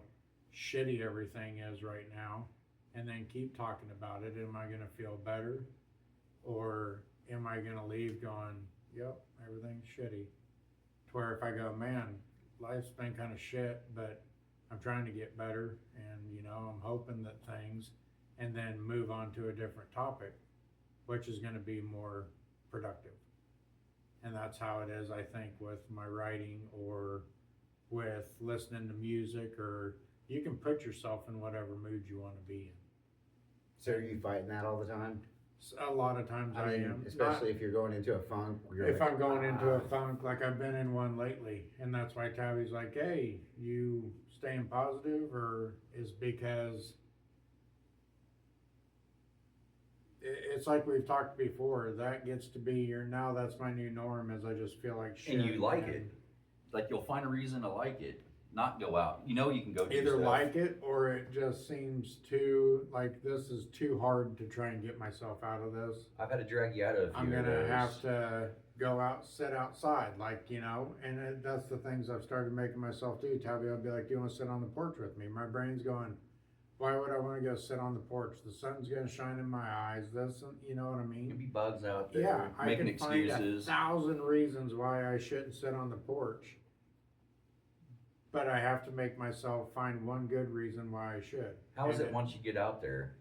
shitty everything is right now, and then keep talking about it, am I gonna feel better? Or am I gonna leave going, yep, everything's shitty? To where if I go, man, life's been kinda shit, but I'm trying to get better, and, you know, I'm hoping that things, and then move on to a different topic, which is gonna be more productive. And that's how it is, I think, with my writing or with listening to music, or you can put yourself in whatever mood you want to be in. so are you fighting that all the time? A lot of times I mean, am. especially if you're going into a funk. You're If like, I'm going into a "Ah." funk, like I've been in one lately, and that's why Tabby's like, hey, you staying positive, or is because it's like we've talked before, that gets to be now that's my new norm, is I just feel like shit. And you like it. Like you'll find a reason to like it, not go out. You know you can go do Either stuff. like it, or it just seems too, like, this is too hard to try and get myself out of this. I've had to drag you out of a few I'm of gonna those. have to go out, sit outside, like, you know, and that's the things I've started making myself do. Tabby will be like, do you wanna sit on the porch with me? My brain's going, why would I wanna go sit on the porch? The sun's gonna shine in my eyes, you know what I mean? There'll be bugs out there Yeah, I making can find excuses. 1,000 reasons why I shouldn't sit on the porch. But I have to make myself find one good reason why I should. How is And it once you get out there?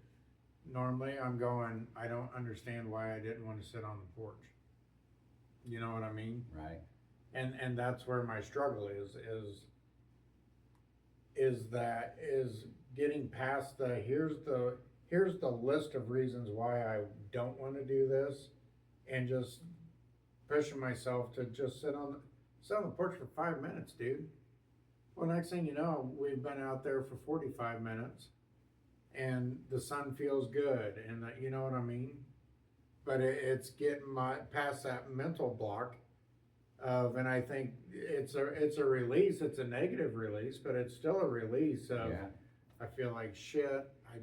normally I'm going, I don't understand why I didn't want to sit on the porch. You know what I mean? Right. And that's where my struggle is getting past here's the list of reasons why I don't want to do this, and just pushing myself to just sit on the porch for 5 minutes, dude. Well, next thing you know, we've been out there for 45 minutes, and the sun feels good, and you know what I mean? But it's getting past that mental block of, and I think it's a release. It's a negative release, but it's still a release of, Yeah. I feel like shit. I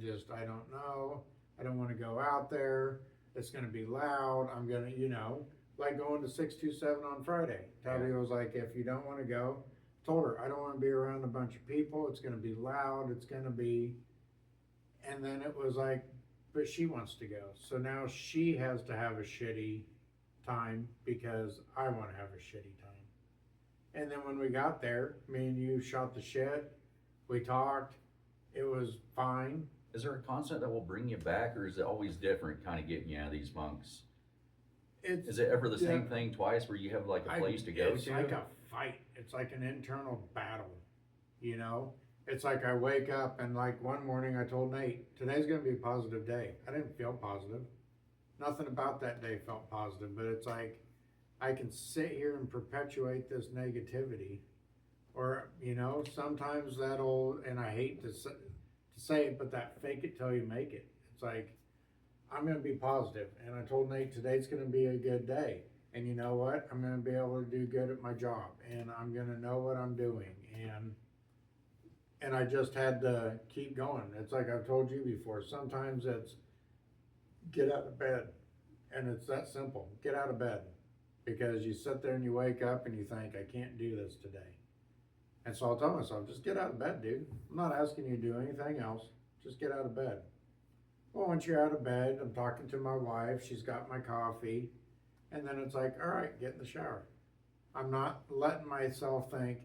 don't know. I don't want to go out there. It's going to be loud. I'm going to, like going to 627 on Friday. Tabby was like, if you don't want to go, told her, I don't want to be around a bunch of people. It's going to be loud. It's going to be, and then it was like, but she wants to go. So now she has to have a shitty time because I want to have a shitty time. And then when we got there, me and you shot the shit. We talked. It was fine. Is there a concept that will bring you back, or is it always different, kind of getting you out of these funks? Is it ever the same thing twice, where you have like a place to go It's to? like a fight. It's like an internal battle. You know, it's like I wake up and like one morning I told Nate, today's gonna be a positive day. I didn't feel positive. Nothing about that day felt positive, but it's like I can sit here and perpetuate this negativity, or you know, sometimes that'll, and I hate to say it, but that fake it till you make it. It's like, I'm going to be positive. And I told Nate today's going to be a good day. And you know what? I'm going to be able to do good at my job. And I'm going to know what I'm doing. And I just had to keep going. It's like I've told you before. Sometimes it's get out of bed. And it's that simple. Get out of bed. Because you sit there and you wake up and you think, I can't do this today. And so I'll tell myself, just get out of bed, dude. I'm not asking you to do anything else. Just get out of bed. Well, once you're out of bed, I'm talking to my wife. She's got my coffee. And then it's like, all right, get in the shower. I'm not letting myself think,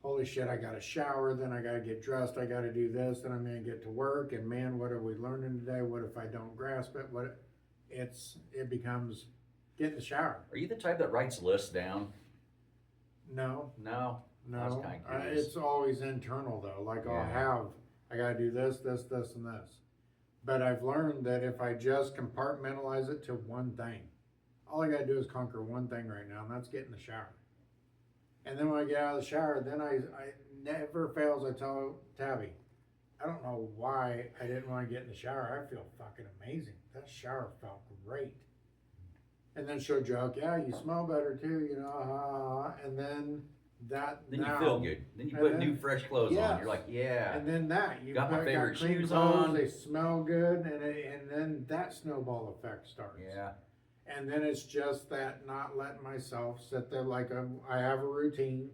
holy shit, I got to shower. Then I got to get dressed. I got to do this. Then I'm going to get to work. And man, what are we learning today? What if I don't grasp it? It becomes, get in the shower. Are you the type that writes lists down? No. No. I was No, kinda curious. it's always internal though. Like Yeah. I gotta do this, this, this, and this. But I've learned that if I just compartmentalize it to one thing, all I gotta do is conquer one thing right now, and that's get in the shower. And then when I get out of the shower, then I never fails, I tell Tabby, I don't know why I didn't want to get in the shower. I feel fucking amazing. That shower felt great. And then she'll joke, yeah, you smell better too, you know, and then Then now, you feel good. Then you and put then- new fresh clothes on. Yes. You're like, yeah. And then you Got my got favorite clean shoes clothes, on. they smell good, and then that snowball effect starts. Yeah. And then it's just that not letting myself sit there like I have a routine,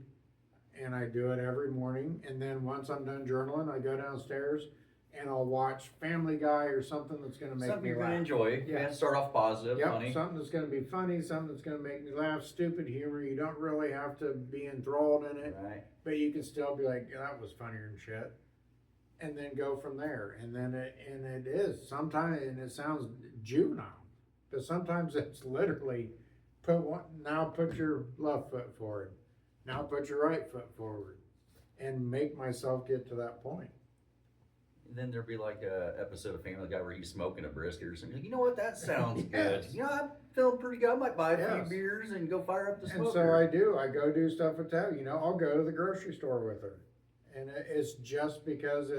and I do it every morning. And then once I'm done journaling, I go downstairs and I'll watch Family Guy or something that's going to make Something me you're laugh. gonna enjoy. Yeah. Yeah. Start off positive, Yep, funny. something that's going to be funny, something that's going to make me laugh, stupid humor. You don't really have to be enthralled in it. Right. But you can still be like, yeah, that was funnier than shit. And then go from there. And then it is sometimes, and it sounds juvenile, but sometimes it's literally put your left foot forward. Now put your right foot forward. And make myself get to that point. And then there'd be like a episode of Family Guy where he's smoking a brisket or something. You know what? That sounds good. Yes. You know, I'm feeling pretty good. I might buy a Yes. few beers and go fire up the And smoker. so I do. I go do stuff with Tabby. You know, I'll go to the grocery store with her. And it's just because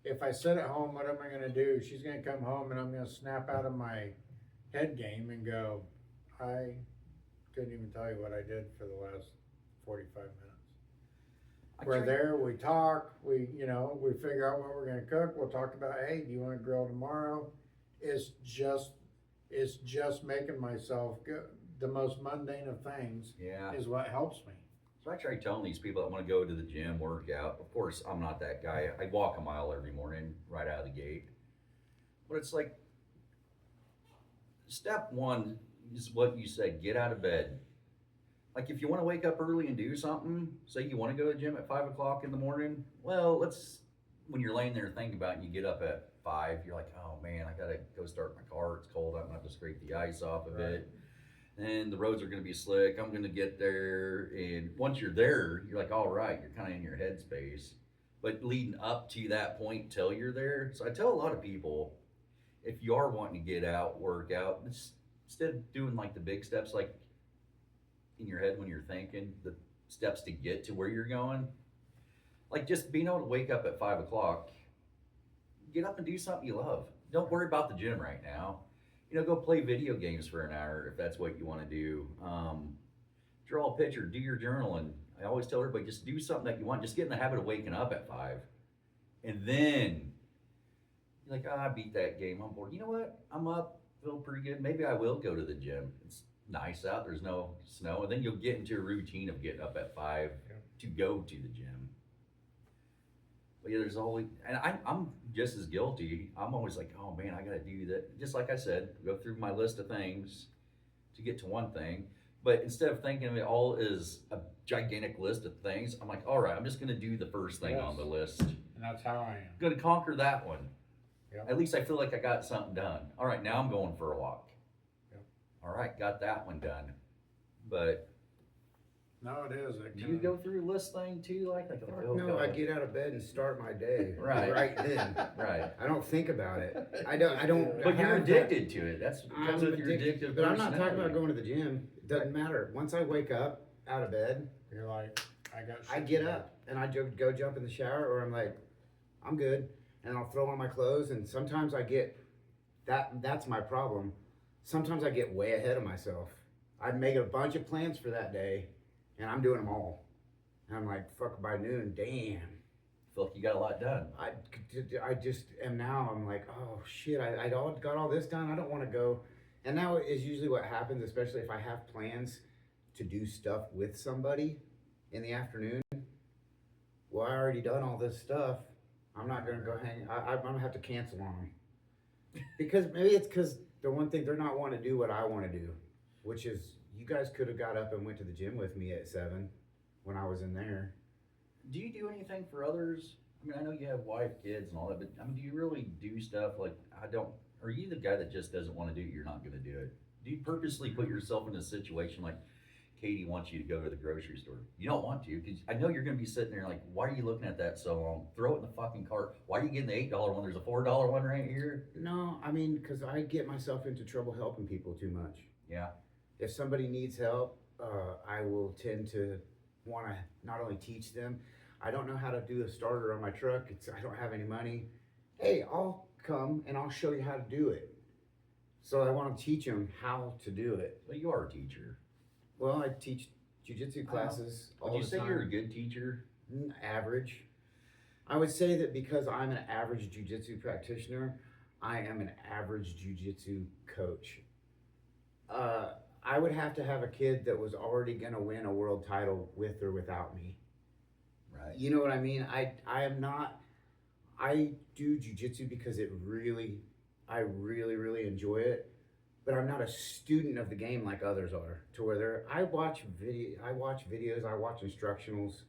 if I sit at home, what am I going to do? She's going to come home and I'm going to snap out of my head game and go, I couldn't even tell you what I did for the last 45 minutes. We're there, we talk, we figure out what we're going to cook. We'll talk about, hey, do you want to grill tomorrow? It's just making myself go. The most mundane of things Yeah. is what helps me. So I try telling these people that want to go to the gym, work out. Of course, I'm not that guy. I walk a mile every morning right out of the gate. But it's like, step one is what you said, get out of bed. Like if you want to wake up early and do something, say you want to go to the gym at 5 o'clock in the morning, well, when you're laying there thinking about it and you get up at 5, you're like, oh man, I gotta go start my car. It's cold. I'm gonna have to scrape the ice off of it. And the roads are gonna be slick. I'm gonna get there. And once you're there, you're like, all right, you're kind of in your headspace. But leading up to that point till you're there. So I tell a lot of people, if you are wanting to get out, work out, instead of doing like the big steps, like in your head when you're thinking the steps to get to where you're going, like just being able to wake up at 5 o'clock, get up and do something you love. Don't worry about the gym right now. Go play video games for an hour if that's what you want to do. Draw a picture, do your journaling. I always tell everybody, just do something that you want. Just get in the habit of waking up at 5. And then you're like, I beat that game. I'm bored. You know what? I'm up, feel pretty good. Maybe I will go to the gym. nice out, there's no snow, and then you'll get into a routine of getting up at 5 to go to the gym. But yeah, there's always, and I'm just as guilty. I'm always like, oh man, I gotta do that. Just like I said, go through my list of things to get to one thing. But instead of thinking of it all as a gigantic list of things, I'm like, all right, I'm just gonna do the first thing on the list. And that's how I am. Gonna conquer that one. Yep. At least I feel like I got something done. All right, now I'm going for a walk. Yep. All right, got that one done. But No, it is. do you go through a list thing too? Like, oh, No, God. I get out of bed and start my day. Right. Then. Right. I don't think about it. I don't. But you're have that- addicted to it. That's because I'm of your addicted, addictive but I'm not talking personality. about going to the gym. It doesn't matter. Once I wake up out of bed, You're like, I got. I shit get to do. up and I go jump in the shower, or I'm like, I'm good, and I'll throw on my clothes. And sometimes I get that. That's my problem. Sometimes I get way ahead of myself. I'd make a bunch of plans for that day, and I'm doing them all. And I'm like, fuck, by noon, damn. Feel like you got a lot done. I just am now. I'm like, oh shit, I got all this done. I don't want to go. And now is usually what happens, especially if I have plans to do stuff with somebody in the afternoon. Well, I already done all this stuff. I'm not gonna go hang. I'm gonna have to cancel on them because maybe it's because the one thing they're not wanting to do what I want to do, which is you guys could have got up and went to the gym with me at 7 when I was in there. Do you do anything for others? I mean, I know you have wife, kids, and all that, but I mean, do you really do stuff like are you the guy that just doesn't want to do it? You're not going to do it. Do you purposely put yourself in a situation like Katie wants you to go to the grocery store? You don't want to because I know you're going to be sitting there like, why are you looking at that so long? Throw it in the fucking cart. Why are you getting the $8 one? There's a $4 one right here. No, I mean, because I get myself into trouble helping people too much. Yeah. If somebody needs help, I will tend to want to not only teach them. I don't know how to do a starter on my truck. I don't have any money. Hey, I'll come and I'll show you how to do it. So I want to teach them how to do it. Well, you are a teacher. Well, I teach jujitsu classes all Would you the say time. you're a good teacher? Average. I would say that because I'm an average jujitsu practitioner, I am an average jujitsu coach. I would have to have a kid that was already going to win a world title with or without me. Right. You know what I mean? I am not. I do jujitsu because I really enjoy it. But I'm not a student of the game like others are. To where I watch videos, I watch instructionals,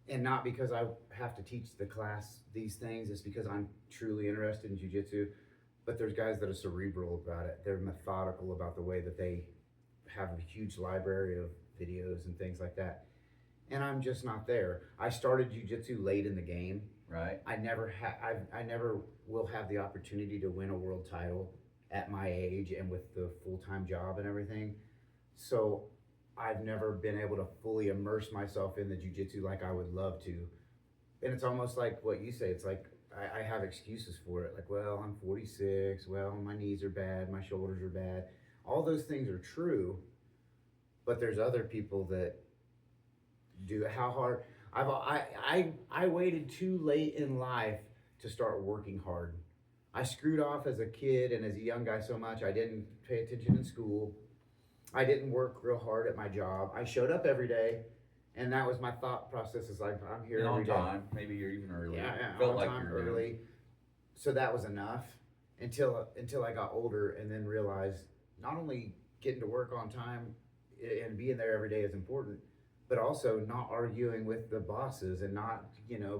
and not because I have to teach the class these things. It's because I'm truly interested in jujitsu. But there's guys that are cerebral about it. They're methodical about the way that they have a huge library of videos and things like that. And I'm just not there. I started jujitsu late in the game. Right. I never will have the opportunity to win a world title at my age and with the full-time job and everything. So I've never been able to fully immerse myself in the jiu-jitsu like I would love to. And it's almost like what you say. It's like I have excuses for it. Like, well, I'm 46. Well, my knees are bad. My shoulders are bad. All those things are true. But there's other people that do. How hard? I waited too late in life to start working hard. I screwed off as a kid and as a young guy so much. I didn't pay attention in school. I didn't work real hard at my job. I showed up every day, and that was my thought process. Is like, I'm here And every on day. time. Maybe you're even early. Yeah, Felt on like time, you were early. So that was enough until I got older and then realized not only getting to work on time and being there every day is important, but also not arguing with the bosses and not,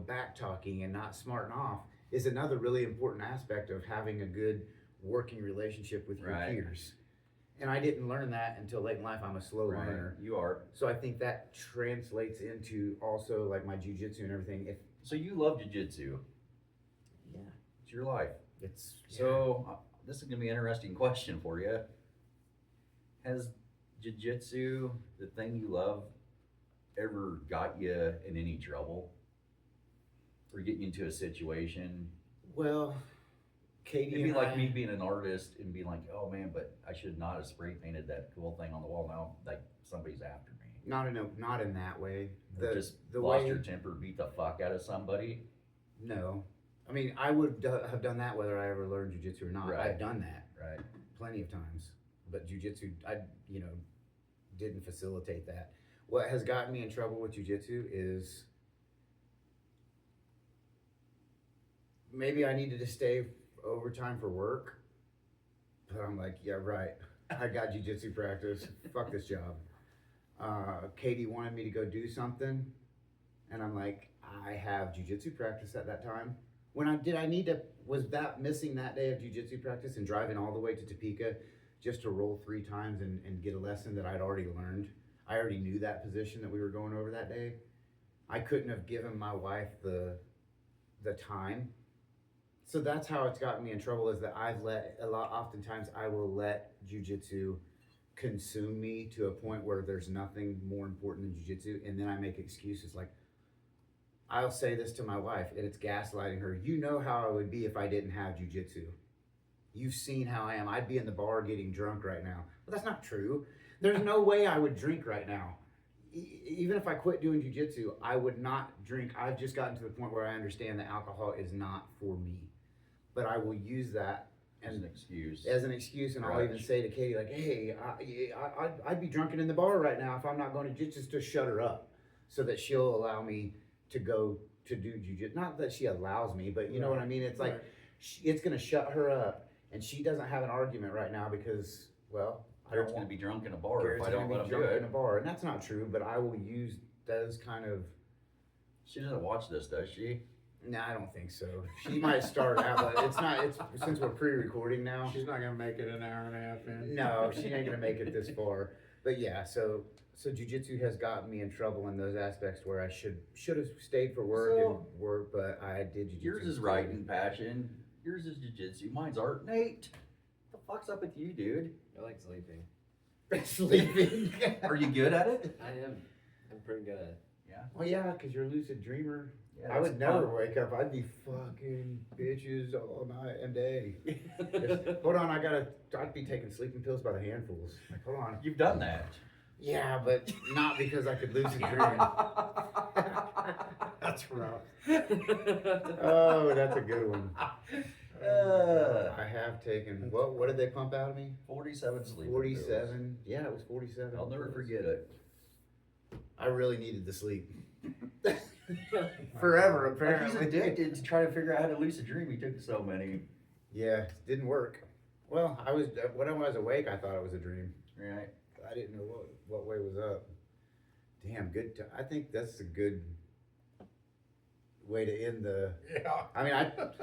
back talking and not smarting off is another really important aspect of having a good working relationship with your Right. peers. And I didn't learn that until late in life. I'm a slow Right. learner. You are. So I think that translates into also like my jujitsu and everything. So you love jiu-jitsu. Yeah. It's your life. It's So this is gonna be an interesting question for you. Has jiu-jitsu, the thing you love, ever got you in any trouble? Or get you into a situation? well, Katie It'd be and like I, me being an artist and being like, oh man, but I should not have spray painted that cool thing on the wall. Now, like, somebody's after me. not in that way. Or just the lost way your temper, beat the fuck out of somebody. no, I mean I would have done that whether I ever learned jujitsu or not. Right. I've done that Right. plenty of times. but jujitsu, I, you know, didn't facilitate that. What has gotten me in trouble with jujitsu is maybe I needed to stay overtime for work, but I'm like, yeah, right. I got jujitsu practice. Fuck this job. Katie wanted me to go do something, and I'm like, I have jujitsu practice at that time. Was that missing that day of jujitsu practice and driving all the way to Topeka just to roll 3 times and get a lesson that I'd already learned? I already knew that position that we were going over that day. I couldn't have given my wife the time. So that's how it's gotten me in trouble, is that oftentimes I will let jujitsu consume me to a point where there's nothing more important than jujitsu, and then I make excuses like, I'll say this to my wife, and it's gaslighting her. You know how I would be if I didn't have jujitsu. You've seen how I am. I'd be in the bar getting drunk right now. But that's not true. There's no way I would drink right now. Even if I quit doing jujitsu, I would not drink. I've just gotten to the point where I understand that alcohol is not for me. But I will use that As an excuse. and I'll even say to Katie, like, hey, I'd be drunken in the bar right now if I'm not going to jujitsu, to shut her up, so that she'll allow me to go to do jujitsu. Not that she allows me, but you know what I mean? It's like, it's going to shut her up, and she doesn't have an argument right now because, well, Garrett's gonna be drunk in a bar if Garrett's I don't gonna let be him do drunk in it. a bar, and that's not true, but I will use those kind of, She doesn't watch this, does she? no, I don't think so. She might start out, but it's since we're pre-recording now. She's not gonna make it an hour and a half in. No, she ain't gonna make it this far. But yeah, so jujitsu has gotten me in trouble in those aspects where I should have stayed for work So, and work, but I did jujitsu. Yours is writing passion. Yours is jujitsu. Mine's art. Nate, what the fuck's up with you, dude? I like sleeping. Sleeping. Are you good at it? I am. I'm pretty good at it. Yeah. Well, yeah, because you're a lucid dreamer. Yeah, I would that's never fun. wake up. I'd be fucking bitches all night and day. Hold on, I'd be taking sleeping pills by the handfuls. Like, hold on. You've done that. Yeah, but not because I could lucid dream. That's rough. Oh, that's a good one. Uh, I have taken, what did they pump out of me? 47 sleeping 47. Yeah, it was 47. pills. I'll never forget it. I really needed the sleep. Forever, Like, apparently. he's addicted to trying to figure out how to lucid dream. He took so many. Yeah, it didn't work. Well, when I was awake, I thought it was a dream. Right. I didn't know what way was up. Damn, good. I think that's a good way to end the. Yeah. I mean,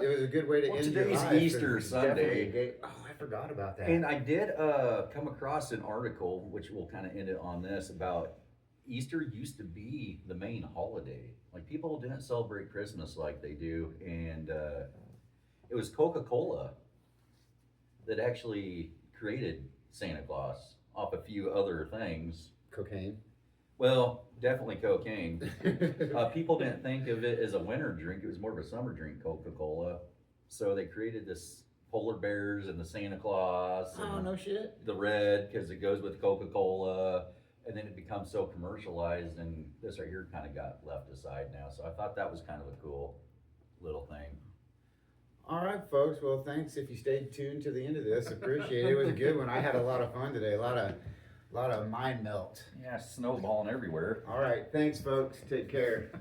it was a good way to Well, end your today's life. Easter It's definitely Sunday. Oh, I forgot about that. And I did come across an article, which we'll kind of end it on this, about Easter used to be the main holiday. Like, people didn't celebrate Christmas like they do. And it was Coca-Cola that actually created Santa Claus off a few other things. Cocaine. Well, definitely cocaine. People didn't think of it as a winter drink. It was more of a summer drink, Coca-Cola. So they created this polar bears and the Santa Claus and Oh, no shit. the red because it goes with Coca-Cola. And then it becomes so commercialized, and this right here kind of got left aside now. So I thought that was kind of a cool little thing. All right, folks. Well, thanks if you stayed tuned to the end of this. Appreciate it. It was a good one. I had a lot of fun today. A lot of mind melt. Yeah, snowballing everywhere. All right. Thanks, folks. Take care.